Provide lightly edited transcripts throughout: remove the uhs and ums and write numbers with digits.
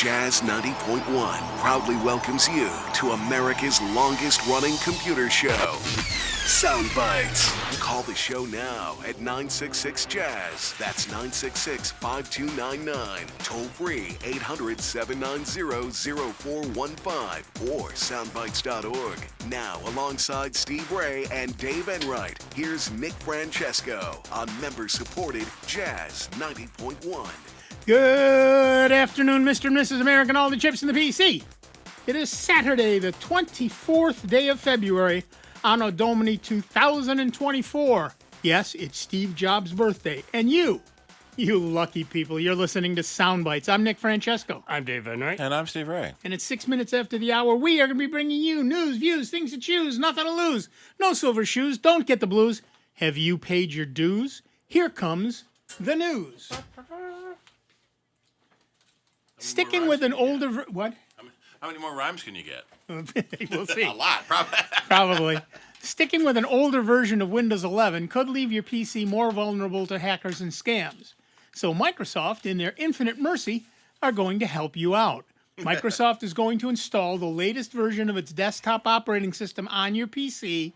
Jazz 90.1 proudly welcomes you to America's longest-running computer show, Sound Bytes. Call the show now at 966-JAZZ. That's 966-5299. Toll free 800-790-0415 or soundbytes.org. Now, alongside Steve Ray and Dave Enright, here's Nick Francesco on member-supported Jazz 90.1. Good afternoon, Mr. and Mrs. American, all the chips in the PC. It is Saturday, the 24th day of February, Anno Domini 2024. Yes, it's Steve Jobs' birthday. And you lucky people, you're listening to Sound Bytes. I'm Nick Francesco. I'm Dave Enright. And I'm Steve Ray. And it's 6 minutes after the hour. We are going to be bringing you news, views, things to choose, nothing to lose. No silver shoes, don't get the blues. Have you paid your dues? Here comes the news. Sticking with an older... What? How many more rhymes can you get? We'll see. A lot, probably. Probably. Sticking with an older version of Windows 11 could leave your PC more vulnerable to hackers and scams. So Microsoft, in their infinite mercy, are going to help you out. Microsoft is going to install the latest version of its desktop operating system on your PC,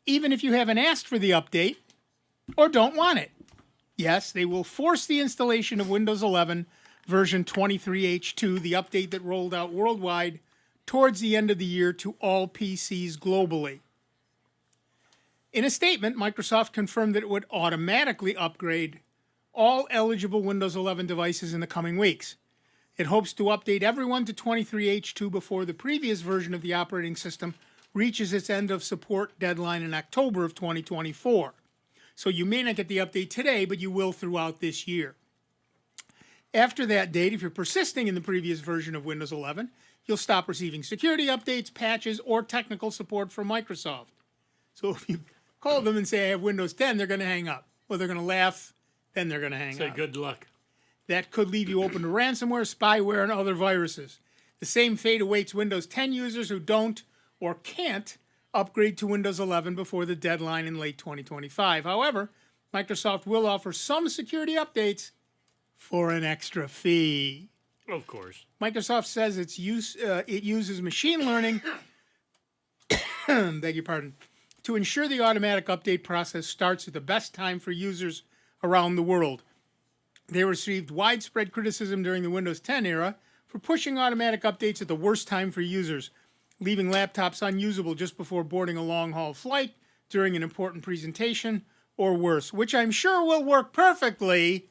even if you haven't asked for the update or don't want it. Yes, they will force the installation of Windows 11 version 23H2, the update that rolled out worldwide towards the end of the year to all PCs globally. In a statement, Microsoft confirmed that it would automatically upgrade all eligible Windows 11 devices in the coming weeks. It hopes to update everyone to 23H2 before the previous version of the operating system reaches its end of support deadline in October of 2024. So you may not get the update today, but you will throughout this year. After that date, if you're persisting in the previous version of Windows 11, you'll stop receiving security updates, patches, or technical support from Microsoft. So if you call them and say, I have Windows 10, they're going to hang up. Or they're going to laugh, then they're going to hang up. Say good luck. That could leave you open to ransomware, spyware, and other viruses. The same fate awaits Windows 10 users who don't or can't upgrade to Windows 11 before the deadline in late 2025. However, Microsoft will offer some security updates for an extra fee. Of course. Microsoft says it uses machine learning beg your pardon, to ensure the automatic update process starts at the best time for users around the world. They received widespread criticism during the Windows 10 era for pushing automatic updates at the worst time for users, leaving laptops unusable just before boarding a long-haul flight, during an important presentation, or worse, which I'm sure will work perfectly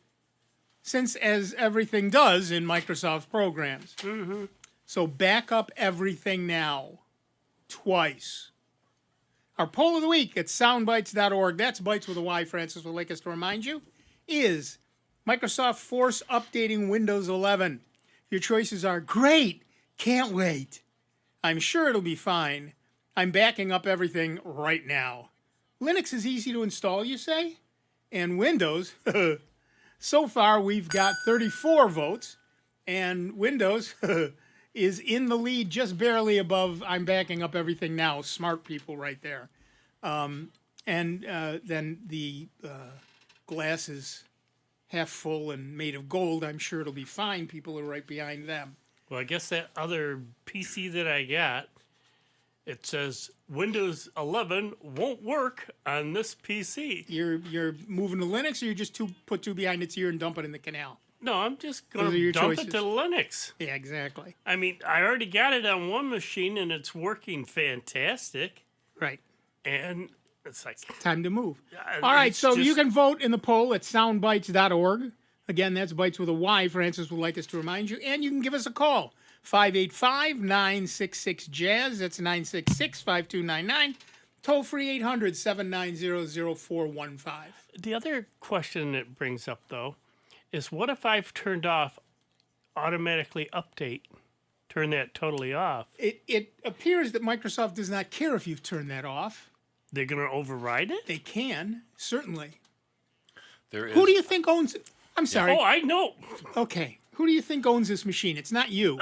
since as everything does in Microsoft programs. Mm-hmm. So back up everything now. Twice. Our poll of the week at soundbytes.org, that's Bytes with a Y, Francis would like us to remind you, is Microsoft force updating Windows 11. Your choices are great, can't wait, I'm sure it'll be fine, I'm backing up everything right now. Linux is easy to install, you say? And Windows... So far, we've got 34 votes, and Windows is in the lead just barely above I'm backing up everything now. Smart people right there. Then the glass is half full and made of gold. I'm sure it'll be fine. People are right behind them. Well, I guess that other PC that I got, it says Windows 11 won't work on this PC. You're moving to Linux, or you just put two behind its ear and dump it in the canal? No, I'm just going to dump it to Linux. Yeah, exactly. I mean, I already got it on one machine, and it's working fantastic. Right. And it's like... Time to move. All right, so you can vote in the poll at soundbytes.org. Again, that's Bytes with a Y, Francis would like us to remind you. And you can give us a call. 585-966-JAZZ. That's 966-5299. Toll free 800-790-0415. The other question it brings up, though, is what if I've turned off automatically update? Turn that totally off. It appears that Microsoft does not care if you've turned that off. They're going to override it? They can, certainly. There is... Who do you think owns it? I'm sorry. Oh, I know. Okay. Who do you think owns this machine? It's not you.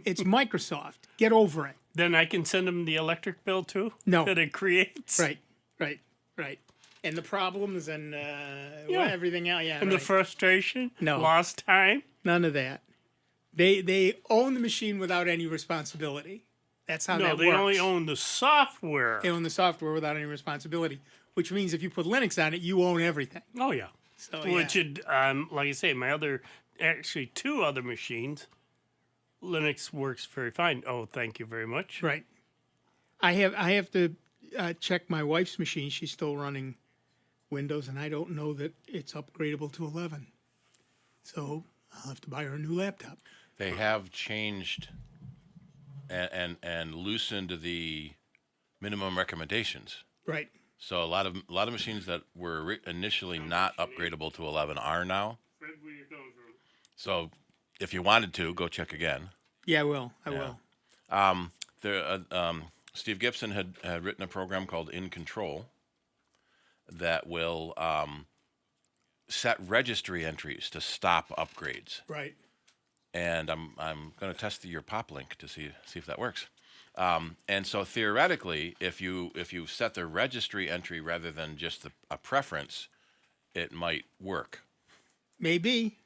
It's Microsoft. Get over it. Then I can send them the electric bill too? No. That it creates? Right. And the problems and everything else. Yeah, and the frustration? No. Lost time? None of that. They own the machine without any responsibility. That's how No, that they works. only own the software. They own the software without any responsibility, which means if you put Linux on it, you own everything. Oh yeah. So Which, yeah. like I say, actually 2 other machines, Linux works very fine. Oh, thank you very much. Right. I have to check my wife's machine. She's still running Windows, and I don't know that it's upgradable to 11. So I'll have to buy her a new laptop. They have changed and loosened the minimum recommendations. Right. So a lot of machines that were initially not upgradable to 11 are now. So if you wanted to, go check again. Yeah, I will. I will. Steve Gibson had written a program called In Control that will set registry entries to stop upgrades. Right. And I'm going to test your pop link to see if that works. And so theoretically, if you set the registry entry rather than just a preference, it might work. Maybe.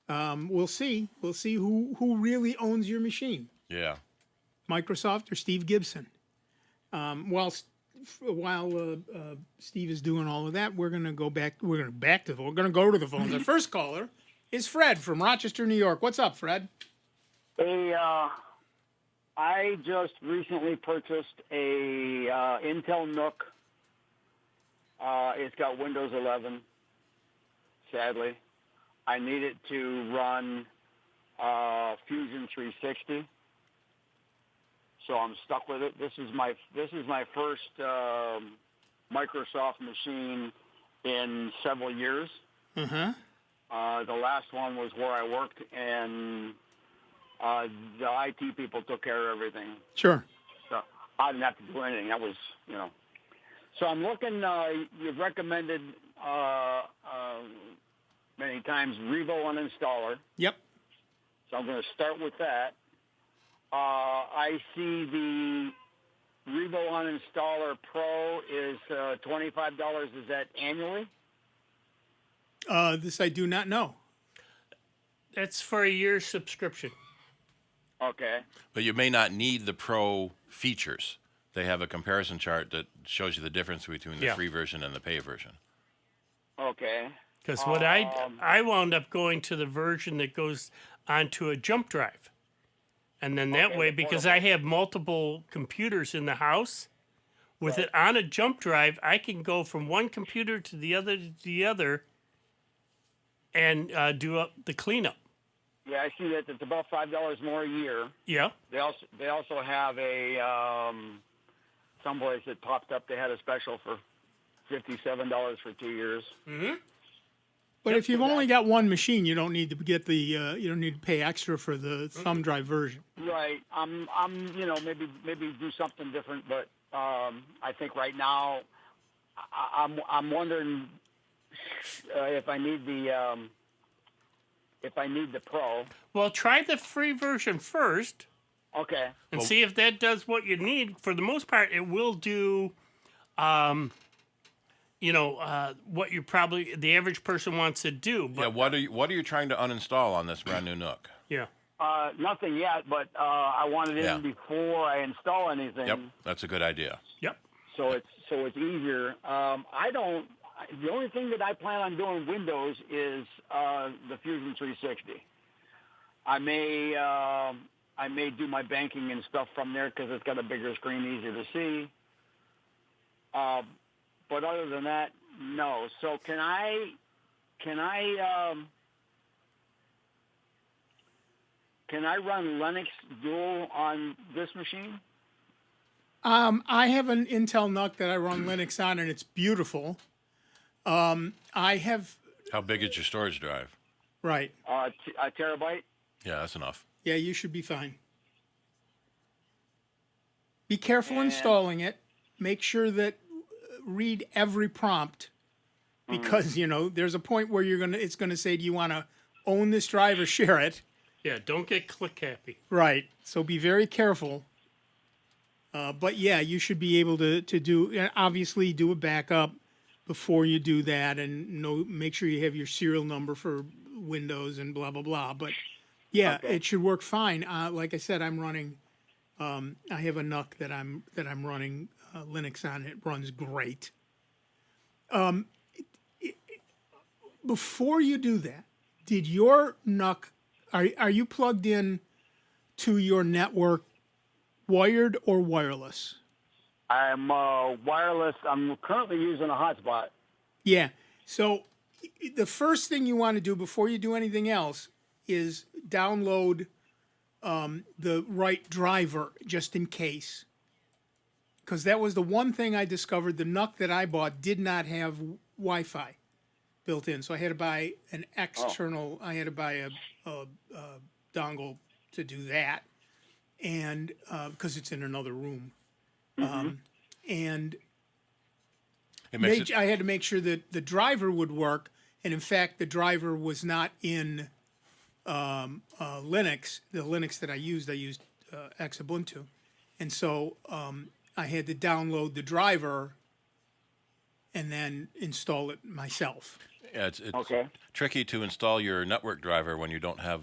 We'll see. We'll see who really owns your machine, Yeah. Microsoft or Steve Gibson. While Steve is doing all of that, we're gonna go back. We're gonna go to the phones. Our first caller is Fred from Rochester, New York. What's up, Fred? Hey, I just recently purchased a Intel Nook. It's got Windows 11. Sadly, I need it to run Fusion 360. So I'm stuck with it. This is my first Microsoft machine in several years. Uh-huh. The last one was where I worked, and the IT people took care of everything. Sure. So I didn't have to do anything. That was, So I'm looking. You've recommended many times Revo uninstaller. Yep. So I'm going to start with that. I see the Revo uninstaller Pro is $25. Is that annually? This I do not know. That's for a year's subscription. Okay. But you may not need the pro features. They have a comparison chart that shows you the difference between the free version and the pay version. Okay. Because what I wound up going to the version that goes onto a jump drive. And then that way, because I have multiple computers in the house, with it on a jump drive, I can go from one computer to the other and do up the cleanup. Yeah, I see that. It's about $5 more a year. Yeah. They also have a someplace that popped up. They had a special for $57 for 2 years. Mm-hmm. But if you've only got one machine, you don't need to get the you don't need to pay extra for the thumb drive version. Right. I'm maybe do something different, but I think right now I'm wondering if I need the Pro. Well, try the free version first. Okay. And see if that does what you need. For the most part, it will do, what you probably the average person wants to do. But, What are you trying to uninstall on this brand new Nook? Yeah. Nothing yet, but I want it in before I install anything. Yep, that's a good idea. Yep. So it's easier. The only thing that I plan on doing Windows is the Fusion 360. I may do my banking and stuff from there because it's got a bigger screen, easier to see. But other than that, no. So can I run Linux dual on this machine? I have an Intel NUC that I run Linux on, and it's beautiful. I have. How big is your storage drive? Right. A terabyte? Yeah, that's enough. Yeah, you should be fine. Be careful installing it. Make sure that read every prompt, because there's a point where it's gonna say, do you want to own this drive or share it? Yeah, don't get click happy. Right. So be very careful. But yeah, you should be able to obviously do a backup before you do that, and make sure you have your serial number for Windows and blah blah blah. But Yeah, Okay. it should work fine. Like I said, I'm running. I have a NUC that I'm running Linux on. It runs great. Before you do that, did your NUC? Are you plugged in to your network, wired or wireless? I'm wireless. I'm currently using a hotspot. Yeah. So the first thing you want to do before you do anything else is download the right driver just in case. Because that was the one thing I discovered. The NUC that I bought did not have Wi-Fi built in. So I had to buy an external, I had to buy a dongle to do that. And because it's in another room. And It makes it, I had to make sure that the driver would work, and in fact, the driver was not in Linux. The Linux that I used Xubuntu, and so I had to download the driver and then install it myself. yeah, it's Okay. tricky to install your network driver when you don't have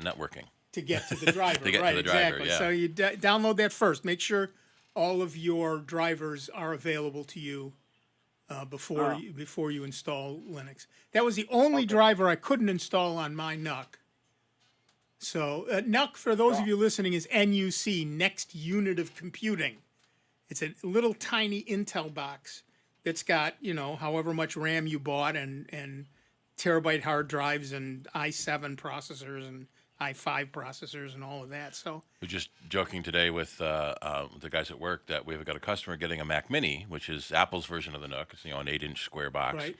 networking. To get to the driver, To get to right? the driver, Exactly. yeah. So you download that first. Make sure all of your drivers are available to you before you install Linux. That was the only driver I couldn't install on my NUC. So NUC, for those of you listening, is NUC, Next Unit of Computing. It's a little tiny Intel box that's got, however much RAM you bought and terabyte hard drives and i7 processors and i5 processors and all of that. So We're just joking today with the guys at work that we've got a customer getting a Mac Mini, which is Apple's version of the NUC. It's an 8-inch square box. right.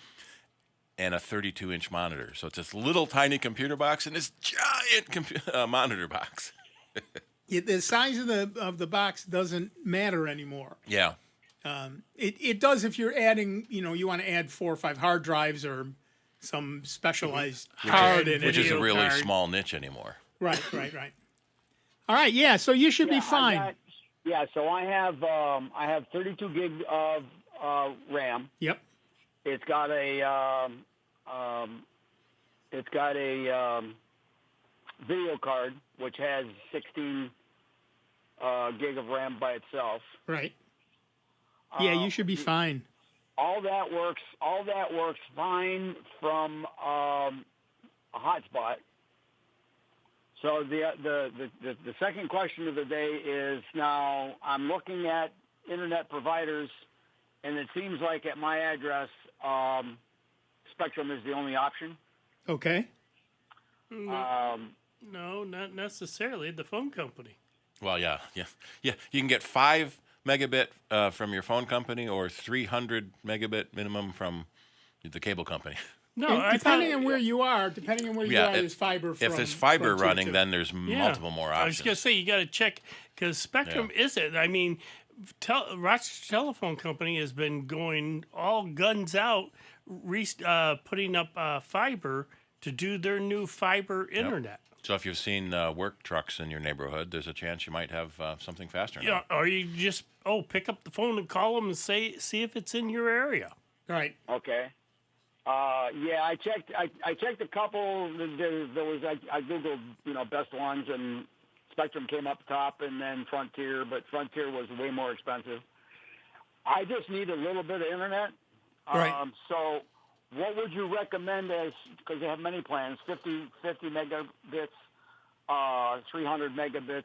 And a 32-inch monitor. So it's this little tiny computer box and this giant monitor box. The size of the box doesn't matter anymore. Yeah. It does if you're adding, you want to add 4 or 5 hard drives or some specialized card in it. Which is a really card. small niche anymore. Right. All right, yeah. So you should be fine. So I have 32 gig of RAM. Yep. It's got a video card which has 16 gig of RAM by itself. Right. Yeah, you should be fine. All that works fine from a hotspot. So the second question of the day is, now I'm looking at internet providers, and it seems like at my address, Spectrum is the only option. Okay. No, not necessarily. The phone company. Well, yeah. You can get 5 megabit from your phone company or 300 megabit minimum from the cable company. No, And depending on where you are, Yeah, there's fiber. If from there's fiber Frontier running, too. then there's multiple more I was options. going to say, you got to check, because Spectrum isn't. I mean, Rochester Telephone Company has been going all guns out, putting up fiber to do their new fiber internet. So if you've seen work trucks in your neighborhood, there's a chance you might have something faster now. Yeah, or you just pick up the phone and call them and see if it's in your area. Right. Okay. I checked a couple. There was I googled best ones, and Spectrum came up top, and then Frontier, but Frontier was way more expensive. I just need a little bit of internet. Right. So what would you recommend because they have many plans, 50 megabits, 300 megabits.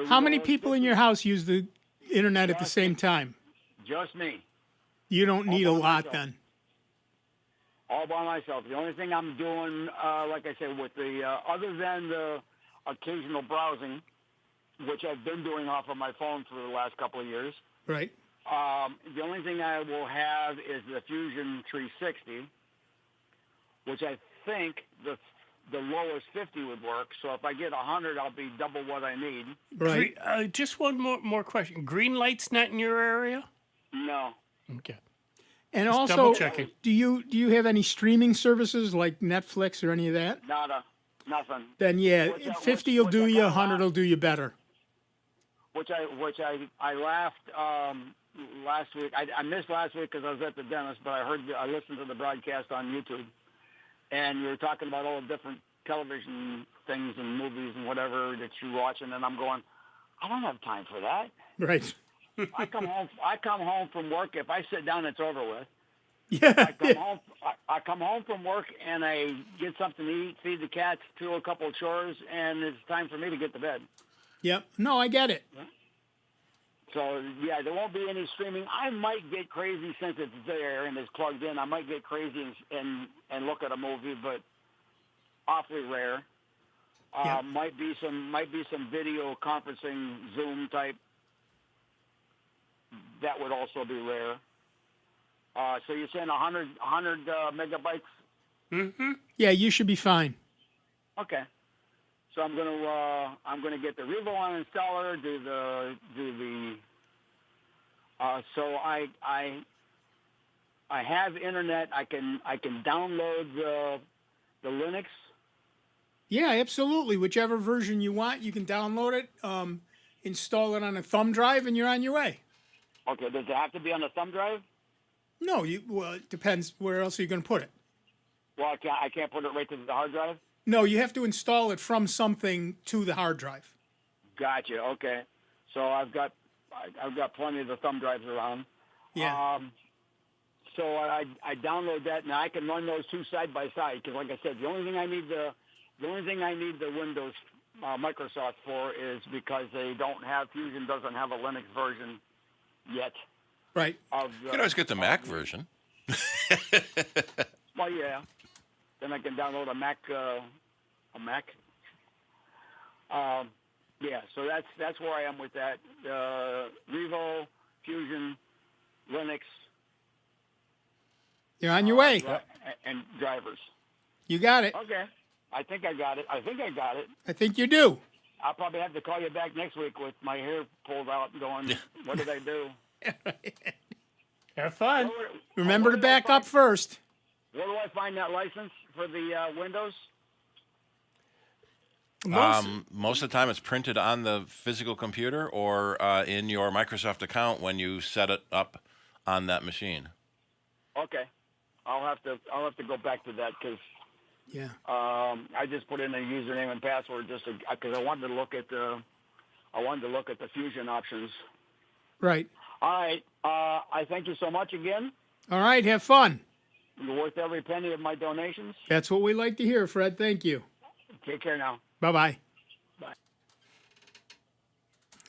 How many people in your house use the internet at the same time? Just me. You don't need a lot then. All by myself. The only thing I'm doing, like I said, with the other than the occasional browsing, which I've been doing off of my phone for the last couple of years, Right. the only thing I will have is the Fusion 360, which I think the lowest 50 would work. So if I get 100, I'll be double what I need. Right. Just one more question. Green light's not in your area? No. Okay. And Just also, double-checking. do you have any streaming services like Netflix or any of that? Nada. Nothing. Then yeah, What's that- 50 will what's do that you, kind of 100 will do you better. Which I laughed last week. I missed last week because I was at the dentist, but I listened to the broadcast on YouTube, and you were talking about all the different television things and movies and whatever that you watch, and then I'm going, I don't have time for that. Right. I come home from work. If I sit down, it's over with. Yeah. I come home from work and I get something to eat, feed the cats, do a couple of chores, and it's time for me to get to bed. Yep. No, I get it. So, yeah, there won't be any streaming. I might get crazy since it's there and it's plugged in. I might get crazy and look at a movie, but awfully rare. Yep. Might be some video conferencing, Zoom type. That would also be rare. So you're saying 100 megabytes? Mm-hmm. Yeah, you should be fine. Okay. So I'm gonna get the Revo on installer. So I have internet. I can download the Linux. Yeah, absolutely. Whichever version you want, you can download it, install it on a thumb drive, and you're on your way. Okay. Does it have to be on a thumb drive? No, well, it depends. Where else are you going to put it? Well, I can't put it right to the hard drive? No, you have to install it from something to the hard drive. Gotcha. Okay. So I've got plenty of the thumb drives around. Yeah. So I download that, and I can run those two side by side because, like I said, the only thing I need the Windows Microsoft for is because Fusion doesn't have a Linux version yet. Right. You can always get the Mac version. Well, yeah. Then I can download a Mac. Yeah. So that's where I am with that. Revo, Fusion, Linux. You're on your way. And drivers. You got it. Okay. I think I got it. I think you do. I'll probably have to call you back next week with my hair pulled out and going, what did I do? Have fun. Remember to back up first. Where do I find that license for the Windows? Most of the time it's printed on the physical computer or in your Microsoft account when you set it up on that machine. Okay. I'll have to go back to that because I just put in a username and password just because I wanted to look at the Fusion options. Right. All right. I thank you so much again. All right. Have fun. You're worth every penny of my donations. That's what we like to hear, Fred. Thank you. Take care now. Bye-bye. Bye.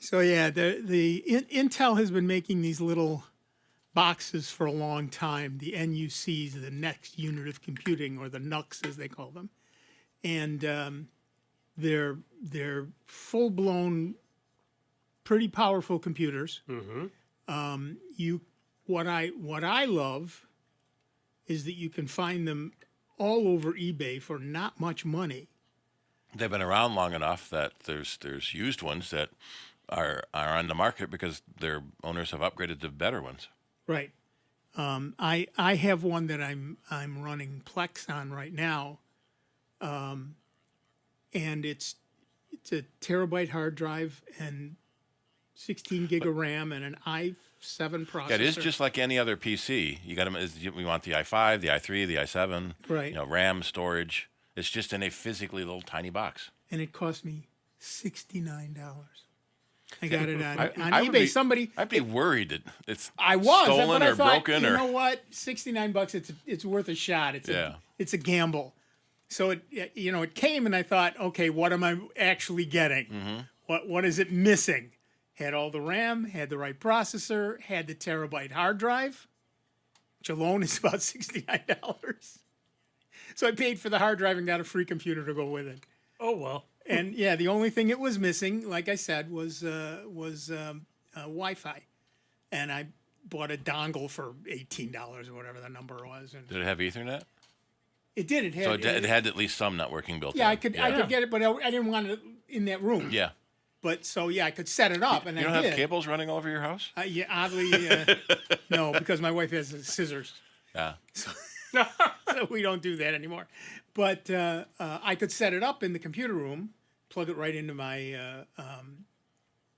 So, yeah, Intel has been making these little boxes for a long time, the NUCs, the next unit of computing, or the NUCs as they call them. And they're full-blown, pretty powerful computers. Mm-hmm. What I love is that you can find them all over eBay for not much money. They've been around long enough that there's used ones that are on the market because their owners have upgraded to better ones. Right. I have one that I'm running Plex on right now, and it's a terabyte hard drive and 16 gig of RAM and an i7 processor. Yeah, it is just like any other PC. You got them. We want the i5, the i3, the i7. Right. RAM, storage. It's just in a physically little tiny box. And it cost me $69. I got it on I would eBay. I'd be worried that it's stolen or I thought, broken. You know what? $69. It's worth a shot. It's a gamble. So it came and I thought, okay, what am I actually getting? Mm-hmm. What is it missing? Had all the RAM, had the right processor, had the terabyte hard drive, which alone is about $69. So I paid for the hard drive and got a free computer to go with it. Oh, well. And yeah, the only thing it was missing, like I said, was Wi-Fi. And I bought a dongle for $18 or whatever the number was. And did it have Ethernet? It did. It had. So it had at least some networking built in. I could get it, but I didn't want it in that room. Yeah. But so I could set it up, and you I don't did. have cables running all over your house? Yeah, oddly, no, because my wife has scissors. Yeah. So we don't do that anymore. But I could set it up in the computer room, plug it right into my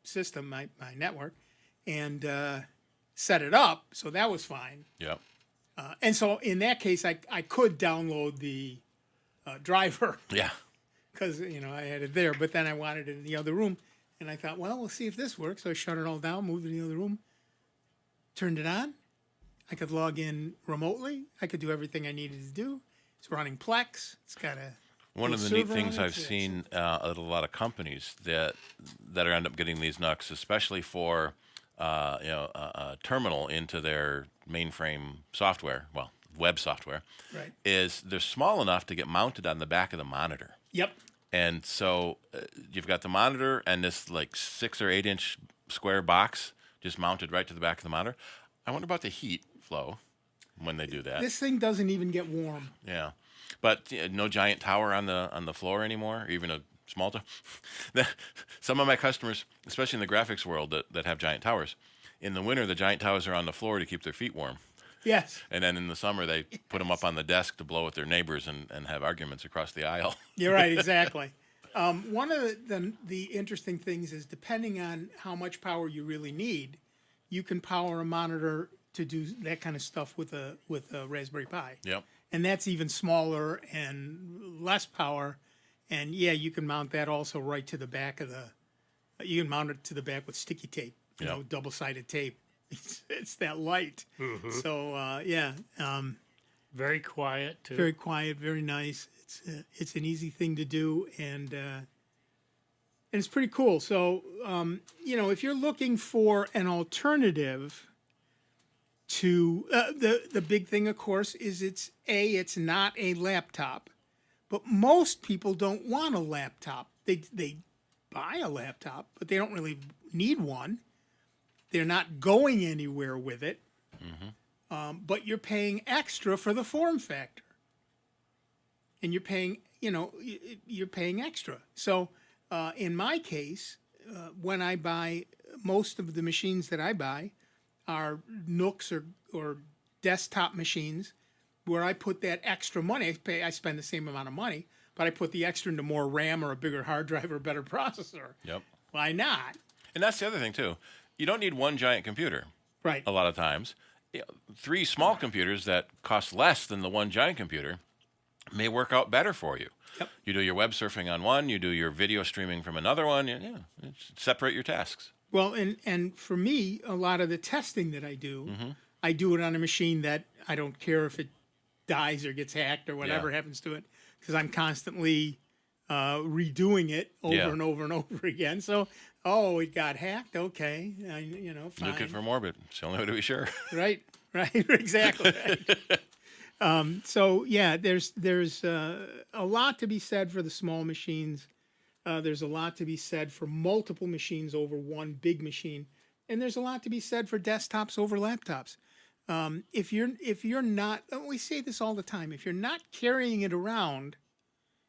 system, my network, and set it up. So that was fine. Yeah. And so in that case, I could download the driver. Yeah. because, I had it there. But then I wanted it in the other room. And I thought, well, we'll see if this works. So I shut it all down, moved it in the other room, turned it on. I could log in remotely. I could do everything I needed to do. It's running Plex. It's got a one of the neat things I've seen at a lot of companies that are end up getting these NUCs, especially for a terminal into their mainframe software, well, web software, right, is they're small enough to get mounted on the back of the monitor. Yep. And so you've got the monitor and this like 6 or 8 inch square box just mounted right to the back of the monitor. I wonder about the heat flow when they do that. This thing doesn't even get warm. Yeah, but no giant tower on the floor anymore, even a small tower. Some of my customers, especially in the graphics world, that have giant towers, in the winter the giant towers are on the floor to keep their feet warm. Yes. And then in the summer they put them up on the desk to blow at their neighbors and have arguments across the aisle. You're right, exactly. One of the interesting things is depending on how much power you really need, you can power a monitor to do that kind of stuff with a Raspberry Pi. Yep. And that's even smaller and less power. And yeah, you can mount that also right to the back of you can mount it to the back with sticky tape, double-sided tape. It's that light. Mm-hmm. So yeah. Very quiet too. Very quiet, very nice. It's an easy thing to do, and it's pretty cool. So if you're looking for an alternative to the big thing, of course, is it's not a laptop, but most people don't want a laptop. They buy a laptop, but they don't really need one. They're not going anywhere with it, but you're paying extra for the form factor, and you're paying extra. So in my case, when I buy, most of the machines that I buy are Nooks or desktop machines where I put that extra money. I spend the same amount of money, but I put the extra into more RAM or a bigger hard drive or a better processor. Yep. Why not? And that's the other thing too. You don't need one giant computer. Right. A lot of times, 3 small computers that cost less than the one giant computer may work out better for you. Yep. You do your web surfing on one, you do your video streaming from another one. Separate your tasks. Well, and for me, a lot of the testing that I do it on a machine that I don't care if it dies or gets hacked or whatever happens to it, because I'm constantly redoing it over and over and over again. So, it got hacked. Okay, fine. Nuke it for morbid. It's the only way to be sure. Right, exactly. Right. So yeah, there's a lot to be said for the small machines. There's a lot to be said for multiple machines over one big machine, and there's a lot to be said for desktops over laptops. If you're not, we say this all the time, if you're not carrying it around,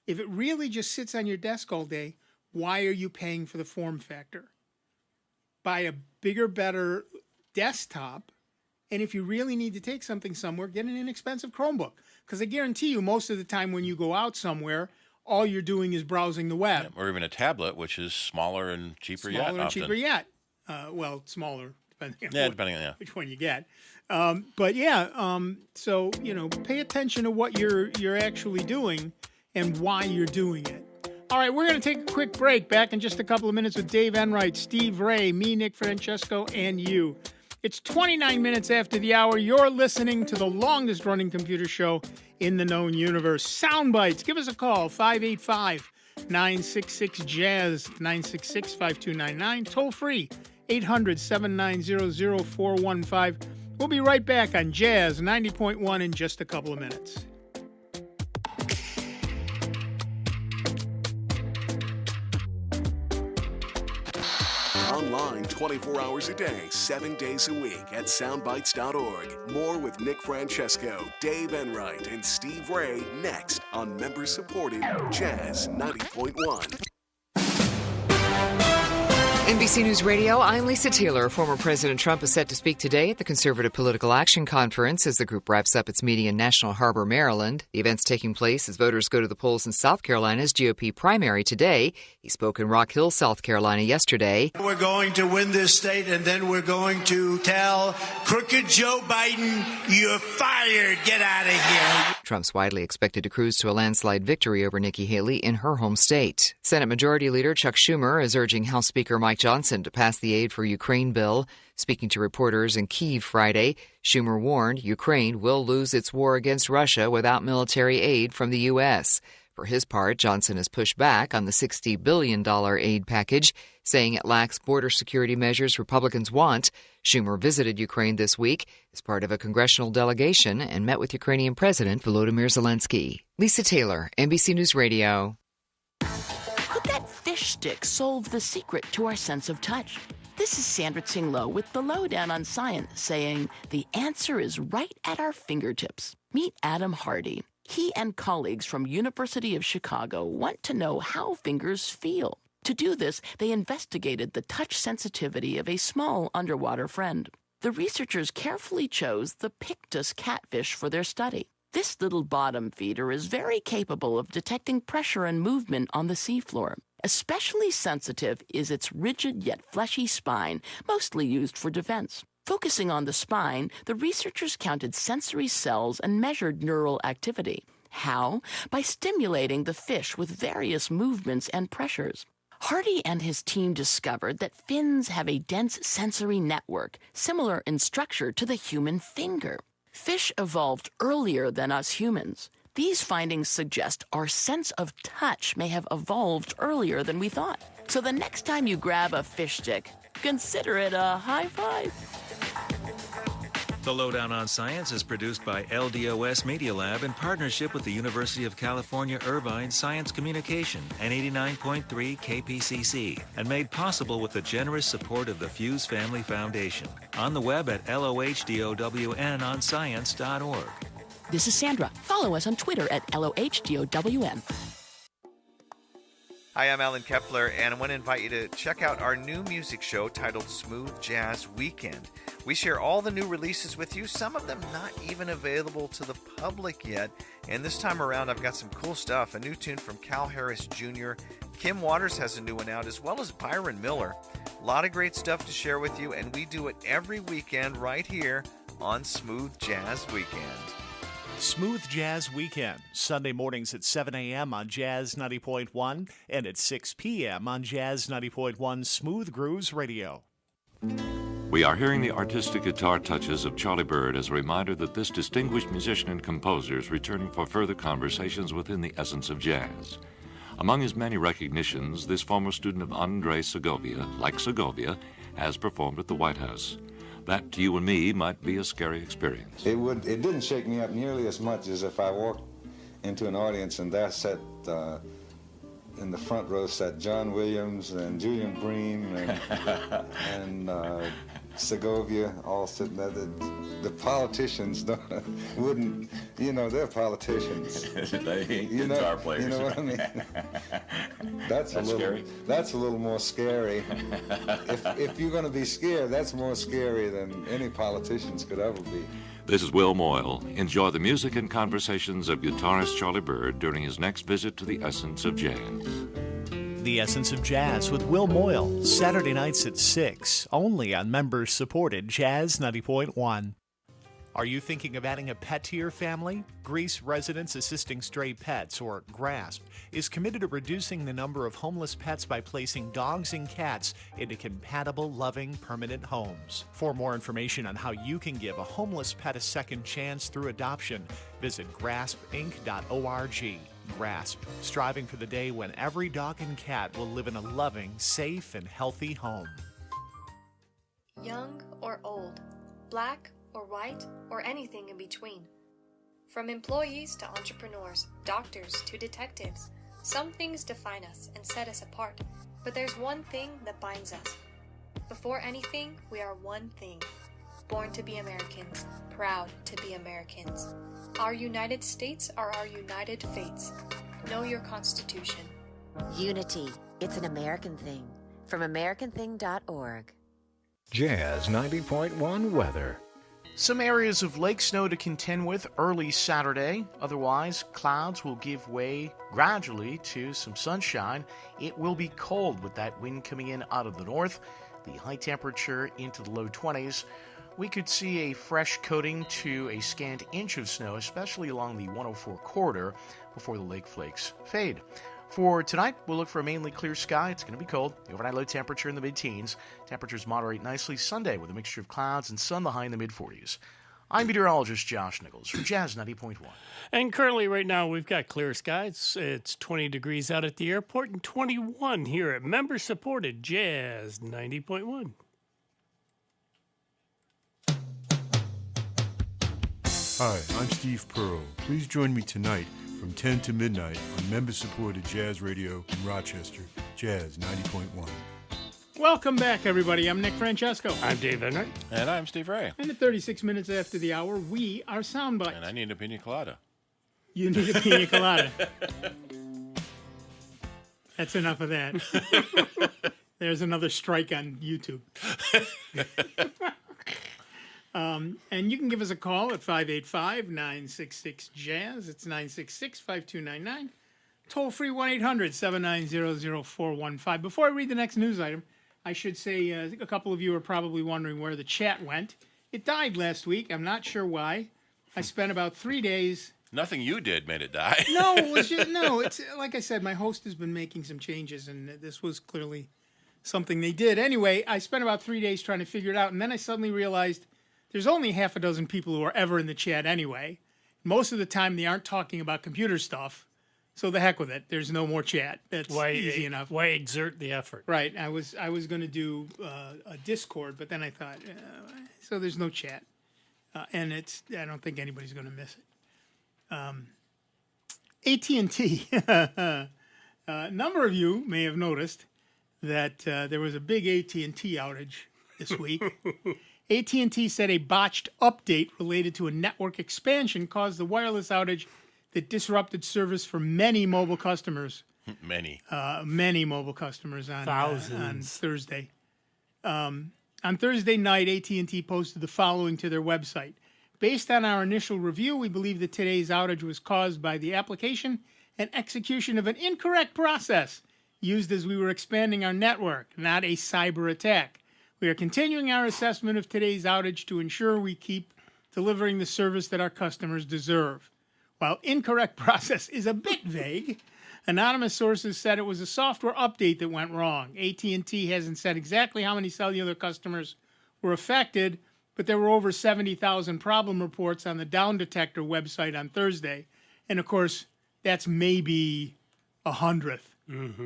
if it really just sits on your desk all day, why are you paying for the form factor? Buy a bigger, better desktop, and if you really need to take something somewhere, get an inexpensive Chromebook. Because I guarantee you, most of the time when you go out somewhere, all you're doing is browsing the web. Or even a tablet, which is smaller and cheaper yet. Smaller and cheaper yet. Smaller, depending on which one you get. So, pay attention to what you're actually doing and why you're doing it. All right, we're going to take a quick break. Back in just a couple of minutes with Dave Enright, Steve Ray, me, Nick Francesco, and you. It's 29 minutes after the hour. You're listening to the longest-running computer show in the known universe, Sound Bytes. Give us a call, 585-966-JAZZ, 966-5299. Toll free, 800-790-0415. We'll be right back on Jazz 90.1 in just a couple of minutes. Online 24 hours a day, 7 days a week at soundbytes.org. More with Nick Francesco, Dave Enright, and Steve Ray next on member-supported Jazz 90.1. NBC News Radio, I'm Lisa Taylor. Former President Trump is set to speak today at the Conservative Political Action Conference as the group wraps up its meeting in National Harbor, Maryland. The event's taking place as voters go to the polls in South Carolina's GOP primary today. He spoke in Rock Hill, South Carolina yesterday. We're going to win this state, and then we're going to tell crooked Joe Biden, you're fired, get out of here. Trump's widely expected to cruise to a landslide victory over Nikki Haley in her home state. Senate Majority Leader Chuck Schumer is urging House Speaker Mike Johnson to pass the Aid for Ukraine bill. Speaking to reporters in Kyiv Friday, Schumer warned Ukraine will lose its war against Russia without military aid from the U.S. For his part, Johnson has pushed back on the $60 billion aid package, saying it lacks border security measures Republicans want. Schumer visited Ukraine this week as part of a congressional delegation and met with Ukrainian President Volodymyr Zelensky. Lisa Taylor, NBC News Radio. Could that fish stick solve the secret to our sense of touch? This is Sandra Tsing-Loh with the Lowdown on Science, saying the answer is right at our fingertips. Meet Adam Hardy. He and colleagues from University of Chicago want to know how fingers feel. To do this, they investigated the touch sensitivity of a small underwater friend. The researchers carefully chose the Pictus catfish for their study. This little bottom feeder is very capable of detecting pressure and movement on the seafloor. Especially sensitive is its rigid yet fleshy spine, mostly used for defense. Focusing on the spine, the researchers counted sensory cells and measured neural activity. How? By stimulating the fish with various movements and pressures. Hardy and his team discovered that fins have a dense sensory network, similar in structure to the human finger. Fish evolved earlier than us humans. These findings suggest our sense of touch may have evolved earlier than we thought. So the next time you grab a fish stick, consider it a high five. The Lowdown on Science is produced by LDOS Media Lab in partnership with the University of California, Irvine Science Communication and 89.3 KPCC, and made possible with the generous support of the Fuse Family Foundation. On the web at LOHDOWNonscience.org. This is Sandra. Follow us on Twitter at LOHDOWN. Hi, I'm Alan Kepler, and I want to invite you to check out our new music show titled Smooth Jazz Weekend. We share all the new releases with you, some of them not even available to the public yet. And this time around, I've got some cool stuff. A new tune from Cal Harris Jr. Kim Waters has a new one out, as well as Byron Miller. A lot of great stuff to share with you, and we do it every weekend right here on Smooth Jazz Weekend. Smooth Jazz Weekend, Sunday mornings at 7 a.m. on Jazz 90.1 and at 6 p.m. on Jazz 90.1 Smooth Grooves Radio. We are hearing the artistic guitar touches of Charlie Bird as a reminder that this distinguished musician and composer is returning for further conversations within the essence of jazz. Among his many recognitions, this former student of Andre Segovia, like Segovia, has performed at the White House. That, to you and me, might be a scary experience. It didn't shake me up nearly as much as if I walked into an audience and there sat, in the front row sat John Williams and Julian Bream and Segovia all sitting there. The politicians wouldn't, they're politicians. They ain't guitar players. You know what I mean? That's scary. That's a little more scary. If you're going to be scared, that's more scary than any politicians could ever be. This is Will Moyle. Enjoy the music and conversations of guitarist Charlie Bird during his next visit to the Essence of Jazz. The Essence of Jazz with Will Moyle, Saturday nights at 6, only on members-supported Jazz 90.1. Are you thinking of adding a pet to your family? Greece Residents Assisting Stray Pets, or GRASP, is committed to reducing the number of homeless pets by placing dogs and cats into compatible, loving, permanent homes. For more information on how you can give a homeless pet a second chance through adoption, visit graspinc.org. GRASP, striving for the day when every dog and cat will live in a loving, safe, and healthy home. Young or old, black or white, or anything in between. From employees to entrepreneurs, doctors to detectives, some things define us and set us apart, but there's one thing that binds us. Before anything, we are one thing. Born to be Americans, proud to be Americans. Our United States are our united fates. Know your Constitution. Unity. It's an American thing. From AmericanThing.org. Jazz 90.1 weather. Some areas of lake snow to contend with early Saturday. Otherwise, clouds will give way gradually to some sunshine. It will be cold with that wind coming in out of the north. The high temperature into the low 20s we could see a fresh coating to a scant inch of snow, especially along the 104 corridor, before the lake flakes fade. For tonight, we'll look for a mainly clear sky. It's going to be cold. The overnight low temperature in the mid-teens. Temperatures moderate nicely Sunday with a mixture of clouds and sun, the high in the mid-40s. I'm meteorologist Josh Nichols for Jazz 90.1. And currently right now we've got clear skies. It's 20 degrees out at the airport and 21 here at member-supported Jazz 90.1. Hi, I'm Steve Pearl. Please join me tonight from 10 to midnight on member-supported Jazz Radio in Rochester, Jazz 90.1. Welcome back, everybody. I'm Nick Francesco. I'm Dave Enright. And I'm Steve Ray. And at 36 minutes after the hour, we are Soundbite. And I need a pina colada. You need a pina colada. That's enough of that. There's another strike on YouTube. And you can give us a call at 585-966-JAZZ. It's 966-5299. Toll free 1-800-790-0415. Before I read the next news item, I should say a couple of you are probably wondering where the chat went. It died last week. I'm not sure why. I spent about 3 days. Nothing you did made it die. No, it was just, no. It's like I said, my host has been making some changes, and this was clearly something they did. Anyway, I spent about 3 days trying to figure it out, and then I suddenly realized there's only half a dozen people who are ever in the chat anyway. Most of the time, they aren't talking about computer stuff. So the heck with it. There's no more chat. That's easy enough. Why exert the effort? Right. I was going to do a Discord, but then I thought, so there's no chat, and I don't think anybody's going to miss it. AT&T. A number of you may have noticed that there was a big AT&T outage this week. AT&T said a botched update related to a network expansion caused the wireless outage that disrupted service for many mobile customers. Many mobile customers on Thursday. On Thursday night, AT&T posted the following to their website. Based on our initial review, we believe that today's outage was caused by the application and execution of an incorrect process used as we were expanding our network, not a cyber attack. We are continuing our assessment of today's outage to ensure we keep delivering the service that our customers deserve. While incorrect process is a bit vague, anonymous sources said it was a software update that went wrong. AT&T hasn't said exactly how many cellular customers were affected, but there were over 70,000 problem reports on the Down Detector website on Thursday. And of course, that's maybe 100th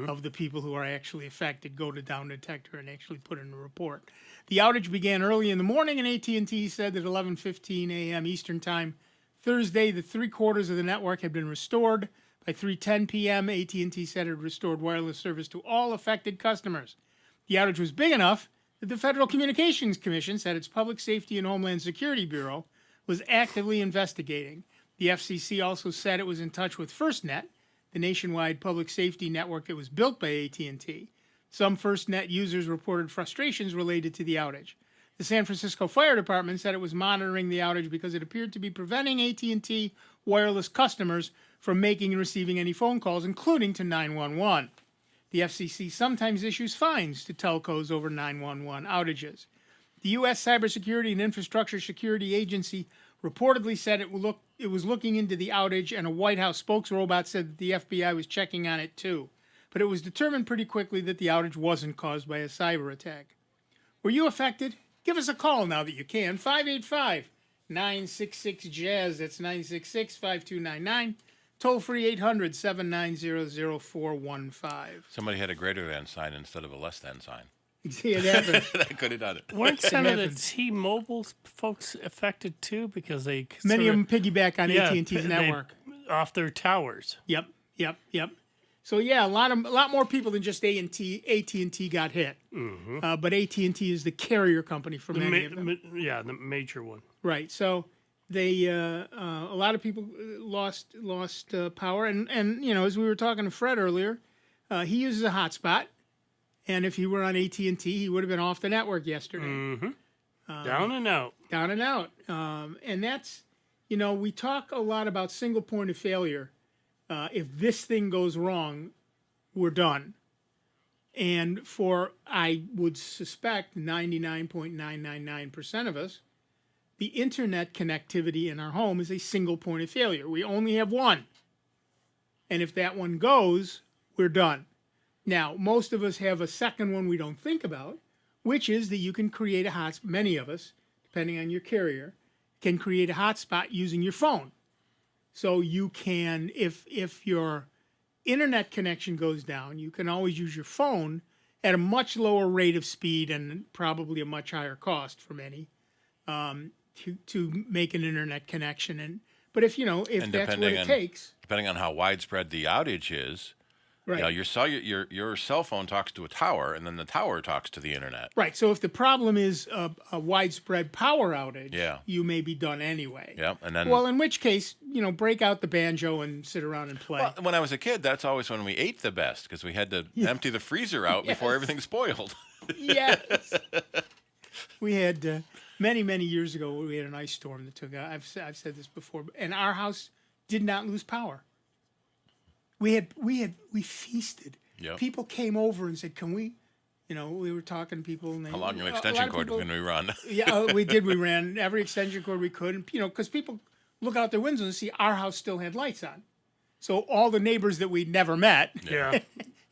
of the people who are actually affected go to Down Detector and actually put in a report. The outage began early in the morning, and AT&T said that 11:15 a.m. Eastern Time Thursday, the 3/4 of the network had been restored. By 3:10 p.m., AT&T said it had restored wireless service to all affected customers. The outage was big enough that the Federal Communications Commission said its Public Safety and Homeland Security Bureau was actively investigating. The FCC also said it was in touch with FirstNet, the nationwide public safety network that was built by AT&T. Some FirstNet users reported frustrations related to the outage. The San Francisco Fire Department said it was monitoring the outage because it appeared to be preventing AT&T wireless customers from making and receiving any phone calls, including to 911. The FCC sometimes issues fines to telcos over 911 outages. The U.S. Cybersecurity and Infrastructure Security Agency reportedly said it was looking into the outage, and a White House spokesrobot said that the FBI was checking on it too. But it was determined pretty quickly that the outage wasn't caused by a cyber attack. Were you affected? Give us a call now that you can. 585-966-JAZZ. That's 966-5299. Toll free 800-790-0415. Somebody had a greater than sign instead of a less than sign. See, it happens. That could have done it. Weren't some of the T-Mobile folks affected too? Because they many of them piggyback on AT&T's network. Off their towers. Yep. So yeah, a lot more people than just AT&T got hit. Mm-hmm. But AT&T is the carrier company for many of them. The major one. Right. So they a lot of people lost power, and as we were talking to Fred earlier, he uses a hotspot, and if he were on AT&T, he would have been off the network yesterday. Mm-hmm. Down and out. And that's we talk a lot about single point of failure. If this thing goes wrong, we're done. And for, I would suspect, 99.999% of us, the internet connectivity in our home is a single point of failure. We only have one. And if that one goes, we're done. Now, most of us have a second one we don't think about, which is that you can create a hotspot. Many of us, depending on your carrier, can create a hotspot using your phone. So you can, if your internet connection goes down, you can always use your phone at a much lower rate of speed and probably a much higher cost for many to make an internet connection. But if that's what it takes, depending on how widespread the outage is, right? Your cell phone talks to a tower, and then the tower talks to the internet. Right. So if the problem is a widespread power outage, yeah, you may be done anyway. Yeah, and then in which case, break out the banjo and sit around and play. Well, when I was a kid, that's always when we ate the best because we had to empty the freezer out before everything spoiled. Yes. We had many years ago. We had an ice storm that took out. I've said this before, and our house did not lose power. We feasted. Yep. People came over and said, "Can we?" We were talking to people. And how long an extension cord can we run? Yeah, we did. We ran every extension cord we could, and because people look out their windows and see our house still had lights on. So all the neighbors that we'd never met,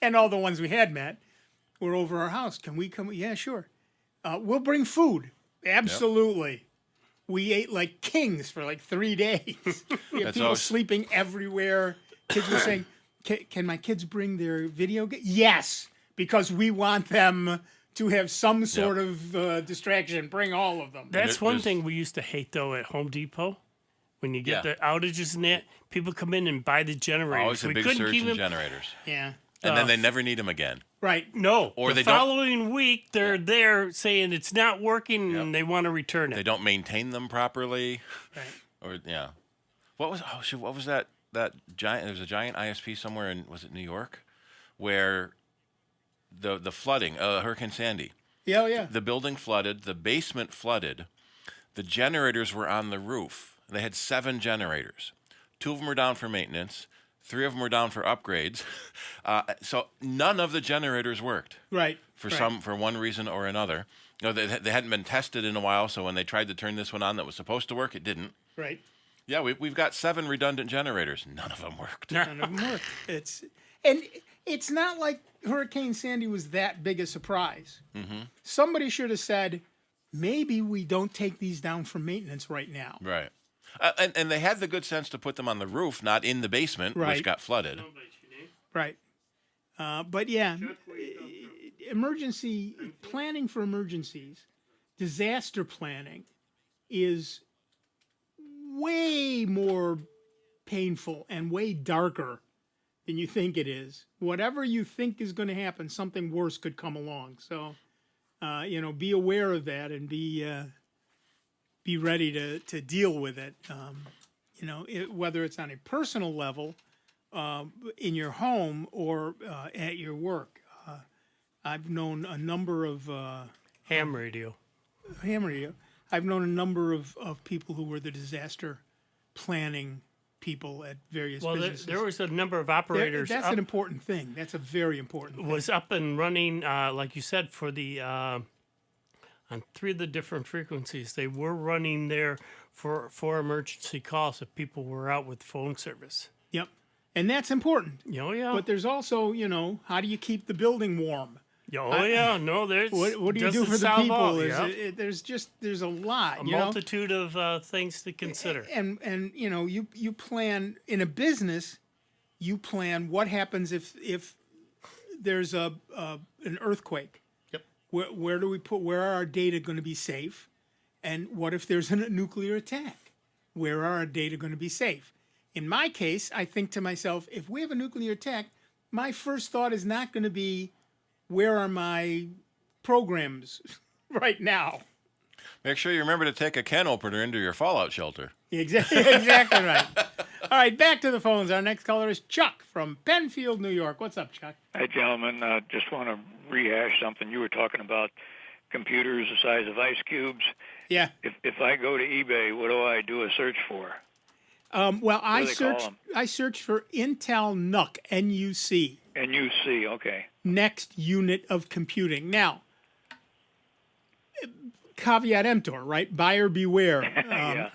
and all the ones we had met, were over our house. Can we come? Yeah, sure. We'll bring food. Absolutely. Yep. We ate like kings for like 3 days. We had people sleeping everywhere. Kids were saying, can my kids bring their video game? Yes, because we want them to have some sort of distraction. Bring all of them. That's one thing we used to hate, though, at Home Depot. When you get the outages and that, people come in and buy the generators. Always a big surge in generators. Yeah. And then they never need them again. Right. No. Or the following week, they're there saying it's not working and they want to return it. They don't maintain them properly. Right. Or, What was that giant? There was a giant ISP somewhere in, was it New York? Where the flooding, Hurricane Sandy. Yeah, yeah. The building flooded, the basement flooded, the generators were on the roof. They had 7 generators. 2 of them were down for maintenance. 3 of them were down for upgrades. So none of the generators worked. Right. For one reason or another. They hadn't been tested in a while, so when they tried to turn this one on that was supposed to work, it didn't. Right. Yeah, we've got 7 redundant generators. None of them worked. None of them worked. It's not like Hurricane Sandy was that big a surprise. Mm-hmm. Somebody should have said, maybe we don't take these down for maintenance right now. Right. And they had the good sense to put them on the roof, not in the basement, which got flooded. Right. But yeah, emergency planning for emergencies, disaster planning is way more painful and way darker than you think it is. Whatever you think is going to happen, something worse could come along. So, be aware of that and be ready to deal with it. Whether it's on a personal level, in your home or at your work. I've known a number of ham radio. I've known a number of people who were the disaster planning people at various businesses. There was a number of operators. That's an important thing. That's a very important thing. Was up and running, like you said, for the on 3 of the different frequencies. They were running there for emergency calls if people were out with phone service. Yep. And that's important. Oh, yeah. But there's also, how do you keep the building warm? Oh, yeah. No, there's... What do you do for the people? There's a lot. A multitude of things to consider. And you plan, in a business, you plan what happens if there's an earthquake. Yep. Where are our data going to be safe? And what if there's a nuclear attack? Where are our data going to be safe? In my case, I think to myself, if we have a nuclear attack, my first thought is not going to be, where are my programs right now? Make sure you remember to take a can opener into your fallout shelter. Exactly right. All right, back to the phones. Our next caller is Chuck from Penfield, New York. What's up, Chuck? Hi, gentlemen. Just want to rehash something. You were talking about computers the size of ice cubes. Yeah. If I go to eBay, what do I do a search for? I searched for Intel NUC, N-U-C. N-U-C, okay. Next unit of computing. Now, caveat emptor, right? Buyer beware.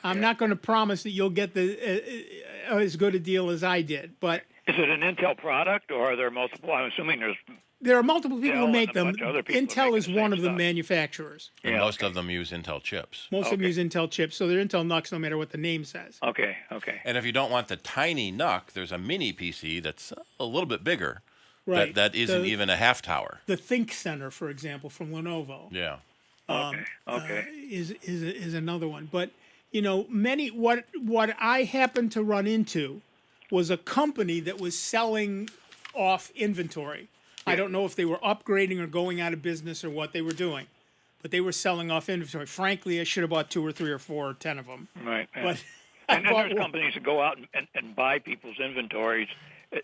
I'm not going to promise that you'll get as good a deal as I did, but Is it an Intel product, or are there multiple? I'm assuming there are multiple people Dell who make and a them. bunch of other people Intel is making the one same of the stuff. manufacturers. And most of them use Intel chips. Most of them use Intel chips, so they're Intel NUCs no matter what the name says. Okay. And if you don't want the tiny NUC, there's a mini PC that's a little bit bigger. Right. That isn't even a half tower. The Think Center, for example, from Lenovo. Yeah. Is another one. But what I happened to run into was a company that was selling off inventory. I don't know if they were upgrading or going out of business or what they were doing, but they were selling off inventory. Frankly, I should have bought 2 or 3 or 4 or 10 of them. Right. But and there's companies that go out and buy people's inventories,